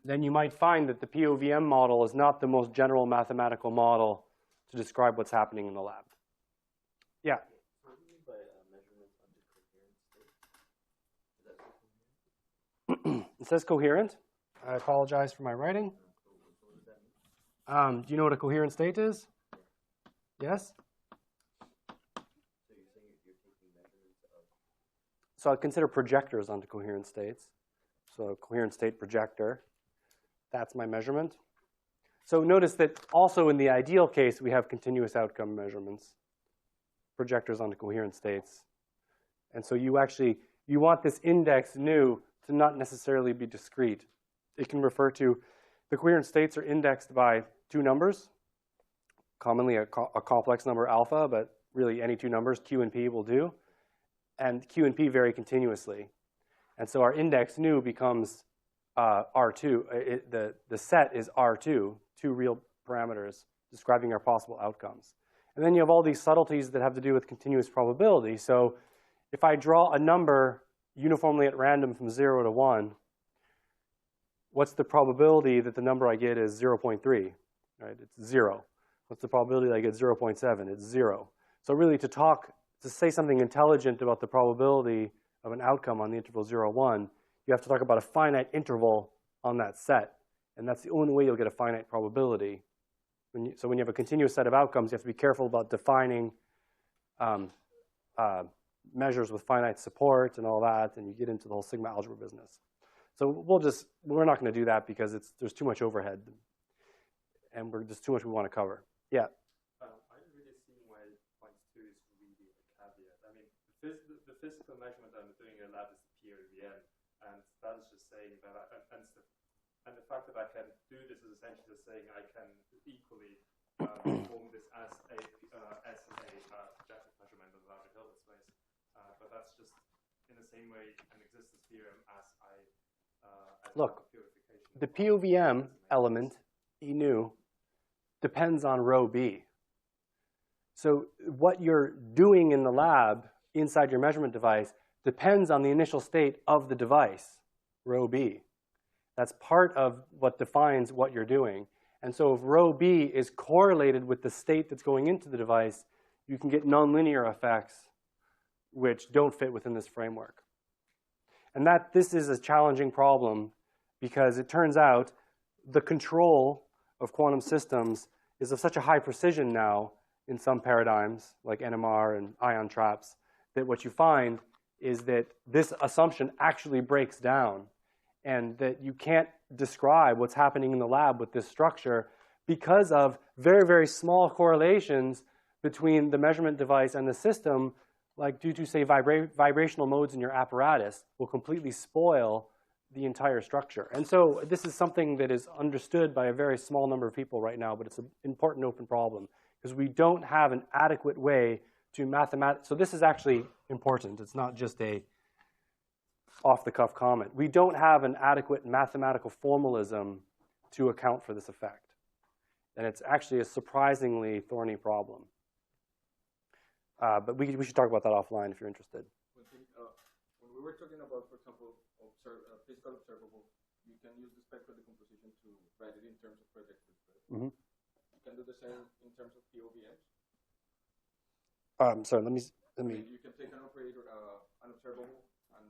then you might find that the POVM model is not the most general mathematical model to describe what's happening in the lab. Yeah? What do you mean by measurements under coherent state? Is that It says coherent. I apologize for my writing. what does that mean? Do you know what a coherent state is? Yes? So you're saying you're taking measurements of So I'd consider projectors onto coherent states. So a coherent state projector, that's my measurement. So notice that also in the ideal case, we have continuous outcome measurements, projectors onto coherent states. And so you want this index nu to not necessarily be discrete. It can refer to, the coherent states are indexed by two numbers, commonly a complex number alpha, but really any two numbers, Q and P will do. And Q and P vary continuously. And so our index nu becomes R2. The set is R2, two real parameters describing our possible outcomes. And then you have all these subtleties that have to do with continuous probability. So if I draw a number uniformly at random from 0 to 1, what's the probability that the number I get is 0.3? Right? It's 0. What's the probability that I get 0.7? It's 0. So really to say something intelligent about the probability of an outcome on the interval 0, 1, you have to talk about a finite interval on that set. And that's the only way you'll get a finite probability. So when you have a continuous set of outcomes, you have to be careful about defining measures with finite support and all that, and you get into the whole sigma algebra business. So we're not going to do that because there's too much overhead, and there's too much we want to cover. Yeah. I don't really see why point 2 is really a caveat. I mean, the physical measurement I'm doing in the lab is the POVM, and that is just saying that, and the fact that I can do this is essentially just saying I can equally perform this as a projective measurement of a larger Hilbert space. But that's just in the same way an existence theorem as Look, purification. the POVM element, E nu, depends on rho B. So what you're doing in the lab inside your measurement device depends on the initial state of the device, rho B. That's part of what defines what you're doing. And so if rho B is correlated with the state that's going into the device, you can get nonlinear effects which don't fit within this framework. And this is a challenging problem because it turns out the control of quantum systems is of such a high precision now in some paradigms, like NMR and ion traps, that what you find is that this assumption actually breaks down and that you can't describe what's happening in the lab with this structure because of very, very small correlations between the measurement device and the system, like due to, say, vibrational modes in your apparatus, will completely spoil the entire structure. And so this is something that is understood by a very small number of people right now, but it's an important open problem because we don't have an adequate way to so this is actually important. It's not just a off-the-cuff comment. We don't have an adequate mathematical formalism to account for this effect. And it's actually a surprisingly thorny problem. But we should talk about that offline if you're interested. When we were talking about, for example, physical observable, you can use the spectral decomposition to write it in terms of projectors. Right? You can do the same in terms of POVMs. Sorry, let me. You can take an operator, an observable, and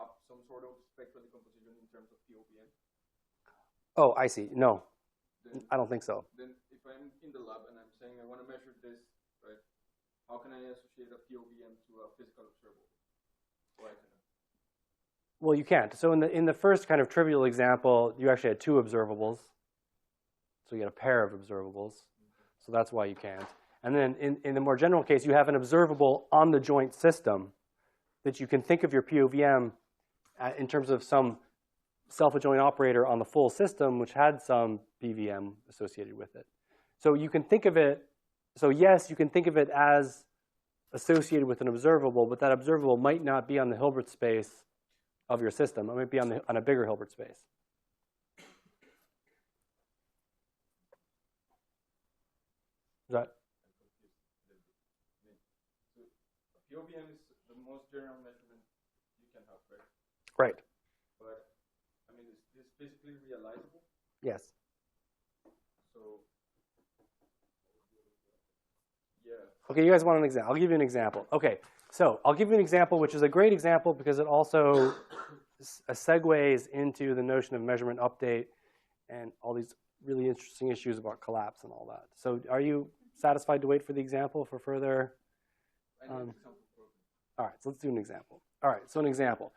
up some sort of spectral decomposition in terms of POVM. Oh, I see. No, Then, I don't think so. Then if I'm in the lab and I'm saying I want to measure this, right? How can I associate a POVM to a physical observable? Or I cannot. Well, you can't. So in the first kind of trivial example, you actually had two observables. So you get a pair of observables. So that's why you can't. And then in the more general case, you have an observable on the joint system that you can think of your POVM in terms of some self-adjoint operator on the full system, which had some BVM associated with it. So you can think of it, so yes, you can think of it as associated with an observable, but that observable might not be on the Hilbert space of your system. It might be on a bigger Hilbert space. Is that? POVM is the most general measurement you can have, right? Right. But, I mean, is this physically realizable? Yes. So, yeah. Okay, you guys want an example? I'll give you an example. Okay, so I'll give you an example, which is a great example because it also segues into the notion of measurement update and all these really interesting issues about collapse and all that. So are you satisfied to wait for the example for further? All right, so let's do an example. All right, so an example.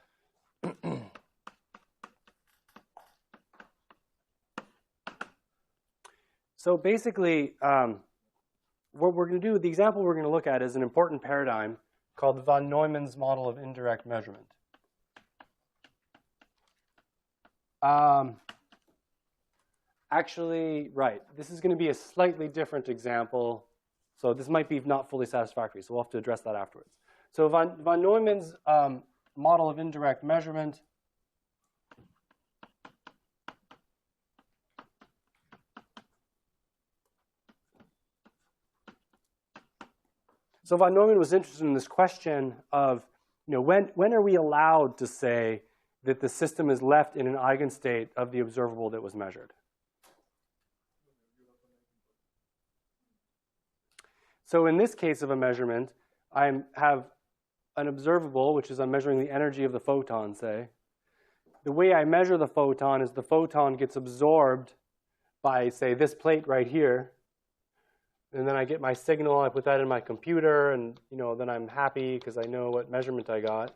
So basically, what we're going to do, the example we're going to look at is an important paradigm called von Neumann's model of indirect measurement. Actually, right, this is going to be a slightly different example. So this might be not fully satisfactory, so we'll have to address that afterwards. So von Neumann's model of indirect measurement So von Neumann was interested in this question of, when are we allowed to say that the system is left in an eigenstate of the observable that was measured? So in this case of a measurement, I have an observable, which is I'm measuring the energy of the photon, say. The way I measure the photon is the photon gets absorbed by, say, this plate right here. And then I get my signal, I put that in my computer, and then I'm happy because I know what measurement I got.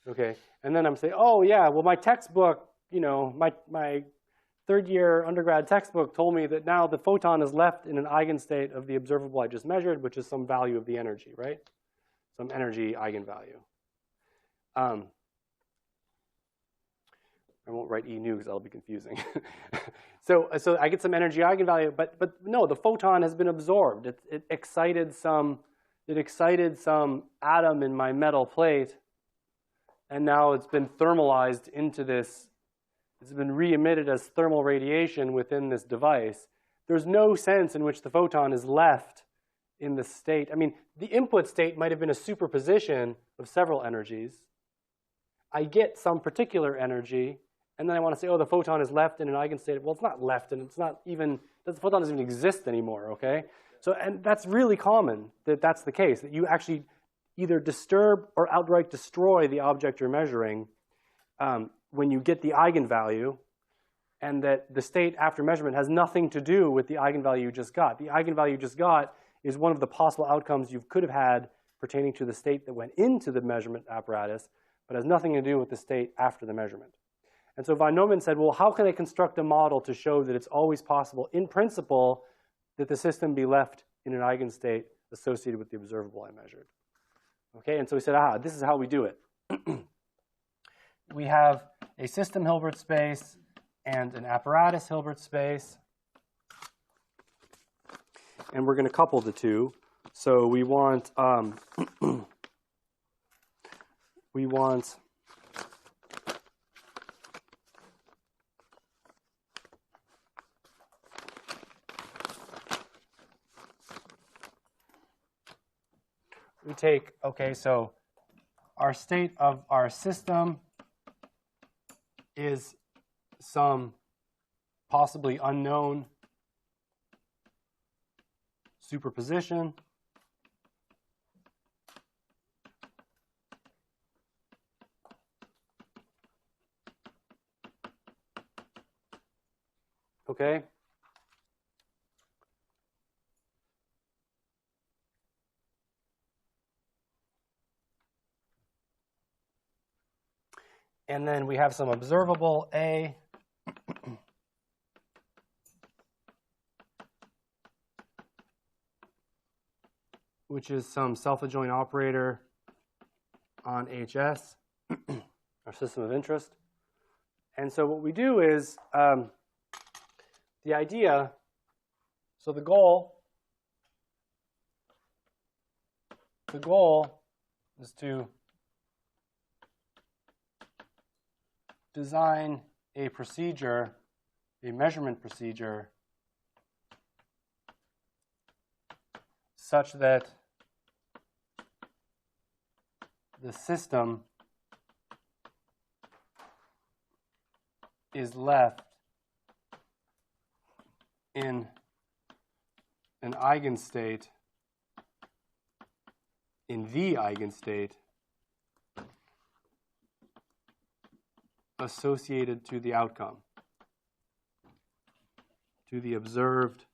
Okay, and then I'm saying, oh yeah, well my textbook, my third-year undergrad textbook told me that now the photon is left in an eigenstate of the observable I just measured, which is some value of the energy, right? Some energy eigenvalue. I won't write E nu because that'll be confusing. So I get some energy eigenvalue, but no, the photon has been absorbed. It excited some atom in my metal plate, and now it's been thermalized into this. It's been re-emitted as thermal radiation within this device. There's no sense in which the photon is left in the state. I mean, the input state might have been a superposition of several energies. I get some particular energy, and then I want to say, oh, the photon is left in an eigenstate. Well, it's not left, and it's not even, the photon doesn't even exist anymore, okay? So, and that's really common, that's the case, that you actually either disturb or outright destroy the object you're measuring when you get the eigenvalue, and that the state after measurement has nothing to do with the eigenvalue you just got. The eigenvalue you just got is one of the possible outcomes you could have had pertaining to the state that went into the measurement apparatus, but has nothing to do with the state after the measurement. And so von Neumann said, well, how can I construct a model to show that it's always possible, in principle, that the system be left in an eigenstate associated with the observable I measured? Okay, and so he said, this is how we do it. We have a system Hilbert space and an apparatus Hilbert space. And we're going to couple the two. So we want we take, okay, so our state of our system is some possibly unknown superposition. Okay? And then we have some observable A. which is some self-adjoint operator on HS, our system of interest. And so what we do is the idea, so the goal is to design a procedure, a measurement procedure, such that the system is left in an eigenstate, in the eigenstate associated to the outcome, to the observed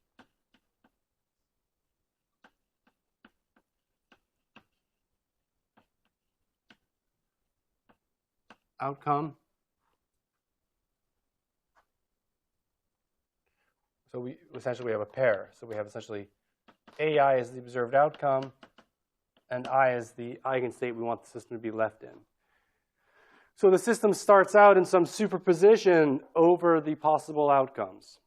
outcome. So we essentially have a pair. So we have essentially AI is the observed outcome, and I is the eigenstate we want the system to be left in. So the system starts out in some superposition over the possible outcomes.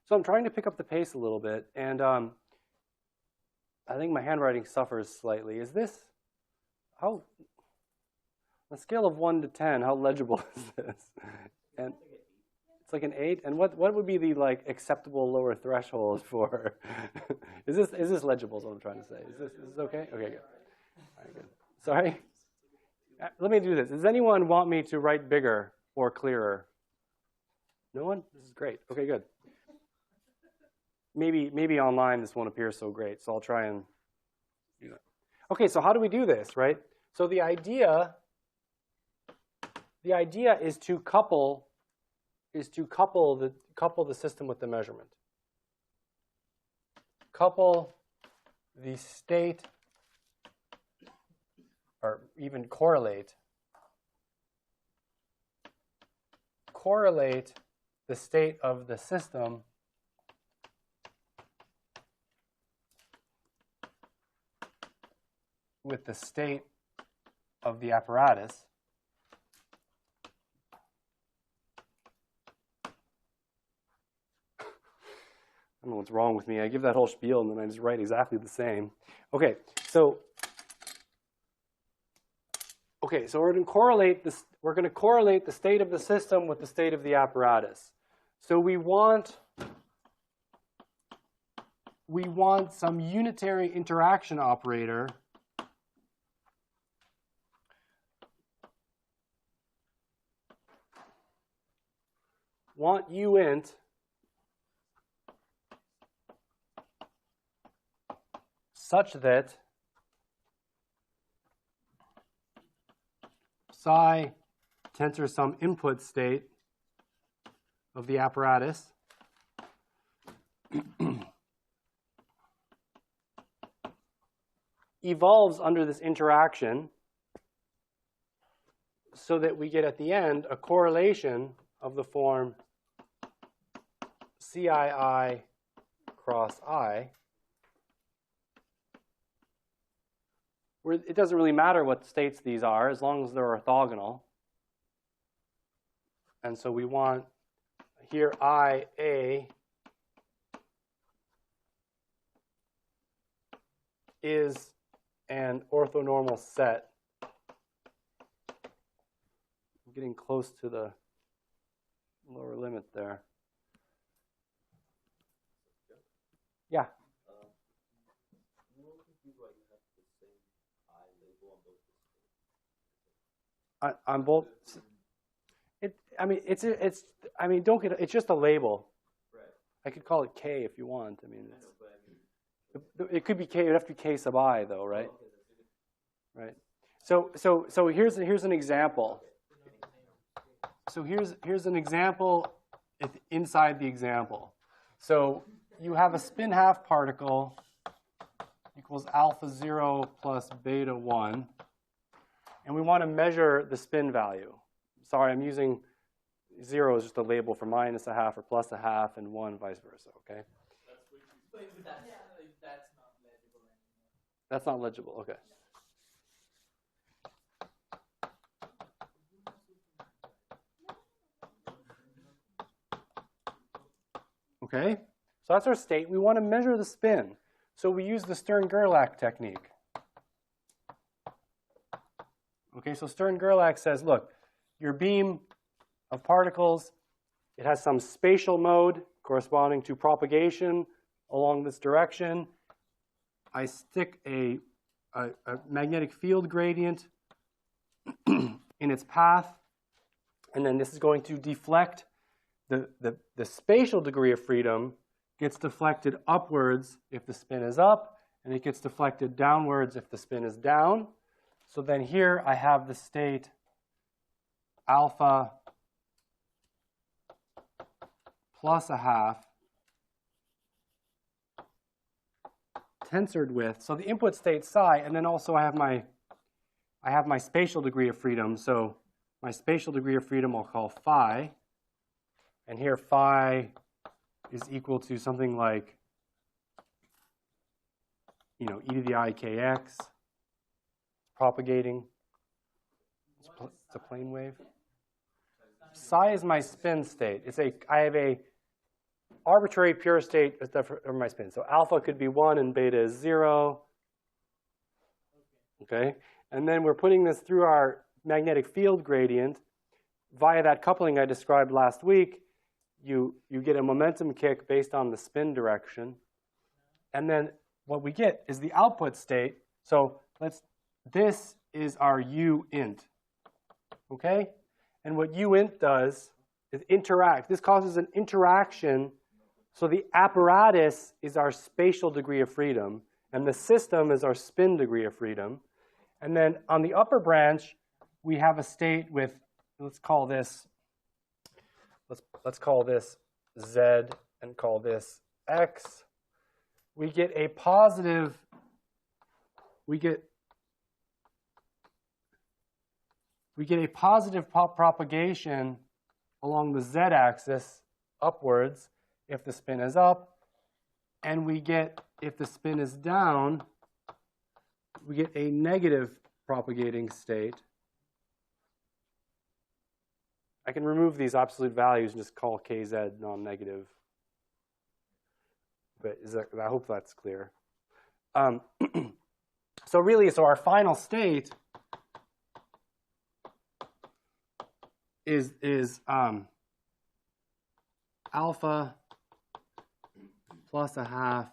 So I'm trying to pick up the pace a little bit, and I think my handwriting suffers slightly. Is this, how, on a scale of 1 to 10, how legible is this? And it's like an 8. And what would be the acceptable lower threshold for? Is this legible? Is what I'm trying to say. Is this okay? Okay, good. All right, good. Sorry. Let me do this. Does anyone want me to write bigger or clearer? No one? This is great. Okay, good. Maybe online this won't appear so great, so I'll try and do that. Okay, so how do we do this, right? So the idea is to couple the system with the measurement. Couple the state, or even correlate the state of the system with the state of the apparatus. I don't know what's wrong with me. I give that whole spiel and then I just write exactly the same. Okay, so we're going to correlate this. We're going to correlate the state of the system with the state of the apparatus. So we want some unitary interaction operator uint such that psi tensor some input state of the apparatus evolves under this interaction so that we get at the end a correlation of the form CII cross I, where it doesn't really matter what states these are as long as they're orthogonal. And so we want here IA is an orthonormal set. I'm getting close to the lower limit there. Yeah. On both. It's just a label. Right. I could call it K if you want. It could be K. It would have to be K sub I though, right? Right. So here's an example. So here's an example inside the example. So you have a spin half particle equals alpha 0 plus beta 1. And we want to measure the spin value. Sorry, I'm using 0 is just a label for minus a half or plus a half, and 1 vice versa, okay? But if that's not legible anymore. That's not legible, okay. Okay, so that's our state. We want to measure the spin. So we use the Stern-Gerlach technique. Okay, so Stern-Gerlach says, look, your beam of particles, it has some spatial mode corresponding to propagation along this direction. I stick a magnetic field gradient in its path, and then this is going to deflect. The spatial degree of freedom gets deflected upwards if the spin is up, and it gets deflected downwards if the spin is down. So then here I have the state alpha plus a half tensored with, so the input state psi, and then also I have my spatial degree of freedom. So my spatial degree of freedom I'll call phi, and here phi is equal to something like, e to the I kx, propagating. It's a plane wave. Psi is my spin state. I have a arbitrary pure state for my spin. So alpha could be 1 and beta is 0. Okay, and then we're putting this through our magnetic field gradient via that coupling I described last week. You get a momentum kick based on the spin direction, and then what we get is the output state. So this is our u int. Okay, and what u int does is interact. This causes an interaction. So the apparatus is our spatial degree of freedom, and the system is our spin degree of freedom. And then on the upper branch, we have a state with, let's call this Z and call this X. We get a positive, propagation along the Z-axis upwards if the spin is up, and we get, if the spin is down, we get a negative propagating state. I can remove these absolute values and just call kz non-negative. But I hope that's clear. So our final state is alpha plus a half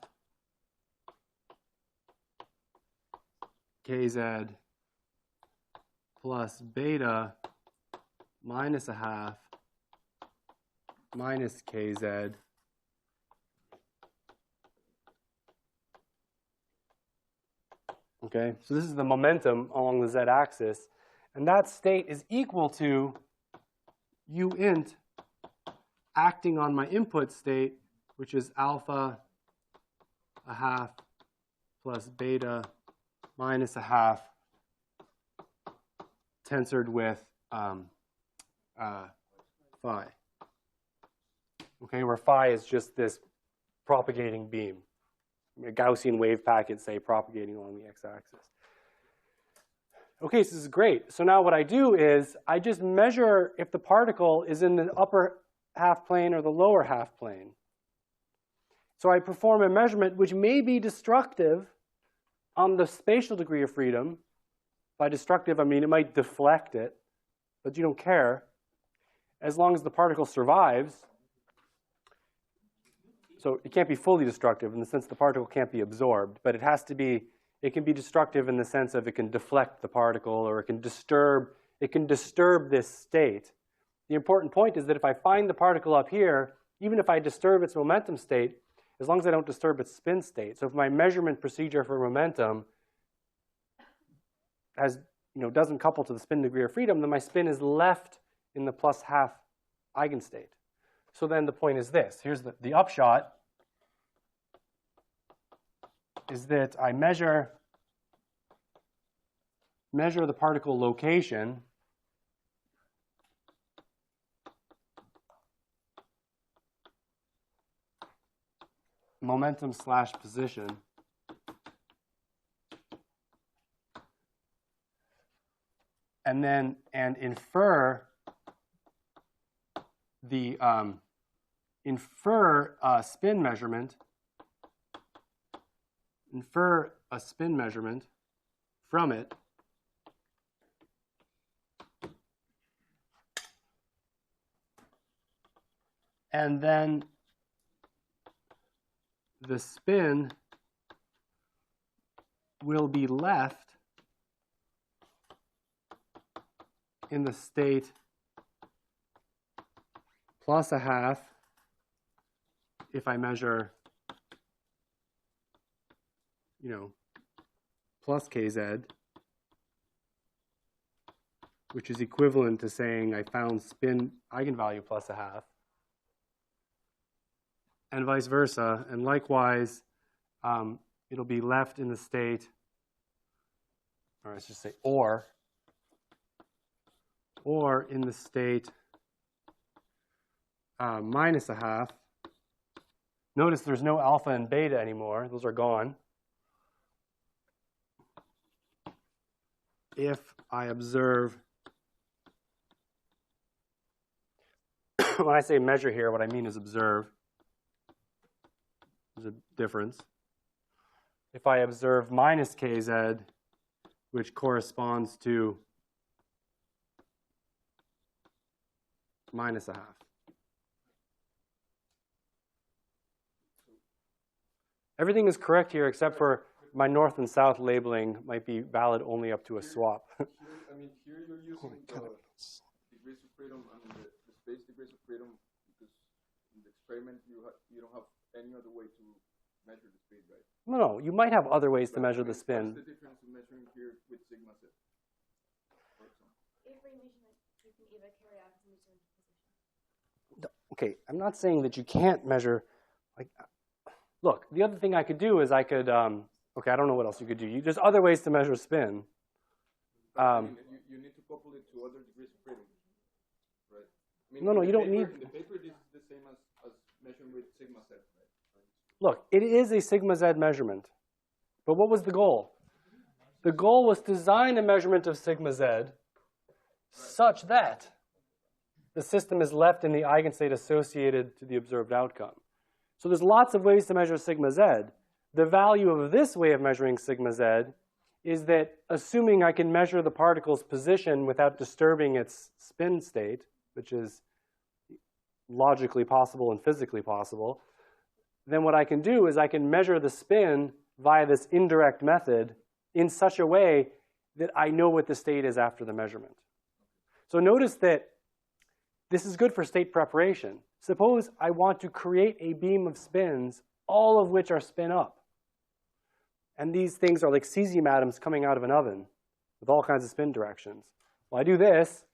kz plus beta minus a half minus kz okay, so this is the momentum along the z-axis, and that state is equal to u int acting on my input state, which is alpha a half plus beta minus a half tensored with phi. Okay, where phi is just this propagating beam, a Gaussian wave packet, say, propagating along the x-axis. Okay, so this is great. So now what I do is I just measure if the particle is in the upper half plane or the lower half plane. So I perform a measurement which may be destructive on the spatial degree of freedom. By destructive, I mean it might deflect it, but you don't care as long as the particle survives. So it can't be fully destructive in the sense the particle can't be absorbed, but it has to be, it can be destructive in the sense of it can deflect the particle, or it can disturb this state. The important point is that if I find the particle up here, even if I disturb its momentum state, as long as I don't disturb its spin state. So if my measurement procedure for momentum doesn't couple to the spin degree of freedom, then my spin is left in the plus half eigenstate. So then the point is this. Here's the upshot, is that I measure the particle location momentum slash position. And then infer the spin measurement. Infer a spin measurement from it. And then the spin will be left in the state plus a half if I measure, plus kz, which is equivalent to saying I found spin eigenvalue plus a half, and vice versa. And likewise, it'll be left in the state, or let's just say or in the state minus a half. Notice there's no alpha and beta anymore. Those are gone. If I observe, when I say measure here, what I mean is observe. There's a difference. If I observe minus kz, which corresponds to minus a half. Everything is correct here except for my north and south labeling might be valid only up to a swap. Here you're using the degrees of freedom, the space degrees of freedom, because in the experiment you don't have any other way to measure the speed, right? No, you might have other ways to measure the spin. What's the difference in measuring here with sigma z, for example? Every measurement you can ever carry out is measured in position. Okay, I'm not saying that you can't measure. Look, the other thing I could do is I could. Okay, I don't know what else you could do. There's other ways to measure spin. You need to couple it to other degrees of freedom, right? No, you don't need. In the paper, this is the same as measuring with sigma z, right? Look, it is a sigma z measurement. But what was the goal? The goal was to design a measurement of sigma z such that the system is left in the eigenstate associated to the observed outcome. So there's lots of ways to measure sigma z. The value of this way of measuring sigma z is that assuming I can measure the particle's position without disturbing its spin state, which is logically possible and physically possible, then what I can do is I can measure the spin via this indirect method in such a way that I know what the state is after the measurement. So notice that this is good for state preparation. Suppose I want to create a beam of spins, all of which are spin up. And these things are like cesium atoms coming out of an oven with all kinds of spin directions. Well, I do this,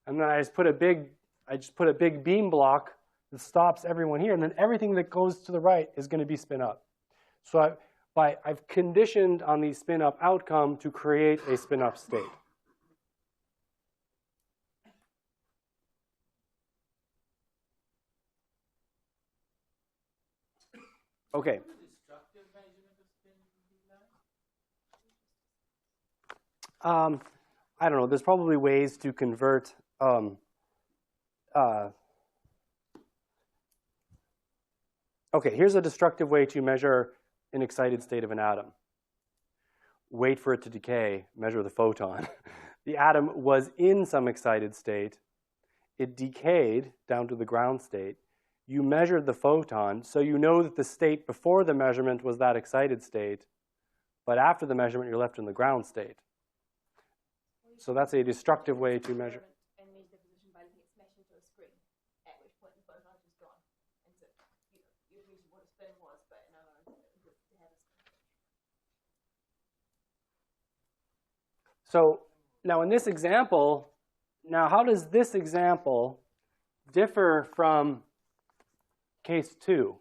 and then I just put a big beam block that stops everyone here, and then everything that goes to the right is going to be spin up. So I've conditioned on the spin up outcome to create a spin up state. Okay. I don't know. There's probably ways to convert. Okay, here's a destructive way to measure an excited state of an atom. Wait for it to decay, measure the photon. The atom was in some excited state. It decayed down to the ground state. You measured the photon, so you know that the state before the measurement was that excited state, but after the measurement, you're left in the ground state. So that's a destructive way to measure. And measure the position by looking at smashed into a screen, at which point the photon is gone. And so, you measure what a spin was, but no longer to have a spin. So now in this example, how does this example differ from case 2?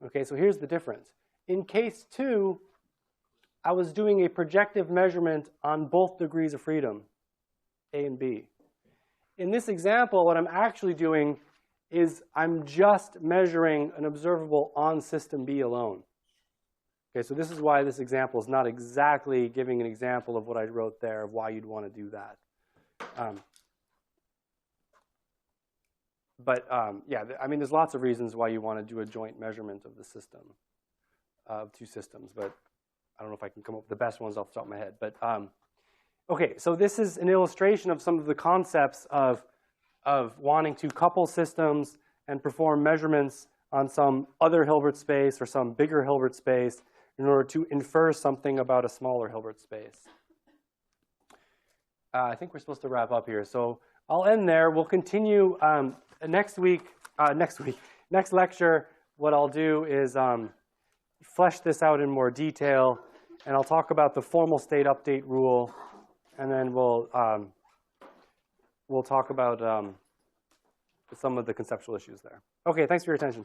Okay, so here's the difference. In case 2, I was doing a projective measurement on both degrees of freedom, A and B. In this example, what I'm actually doing is I'm just measuring an observable on system B alone. Okay, so this is why this example is not exactly giving an example of what I wrote there of why you'd want to do that. Yeah, I mean, there's lots of reasons why you want to do a joint measurement of the system, of two systems, but I don't know if I can come up with the best ones off the top of my head. But okay, so this is an illustration of some of the concepts of wanting to couple systems and perform measurements on some other Hilbert space or some bigger Hilbert space in order to infer something about a smaller Hilbert space. I think we're supposed to wrap up here, so I'll end there. We'll continue next lecture. What I'll do is flesh this out in more detail, and I'll talk about the formal state update rule, and then we'll talk about some of the conceptual issues there. Okay, thanks for your attention.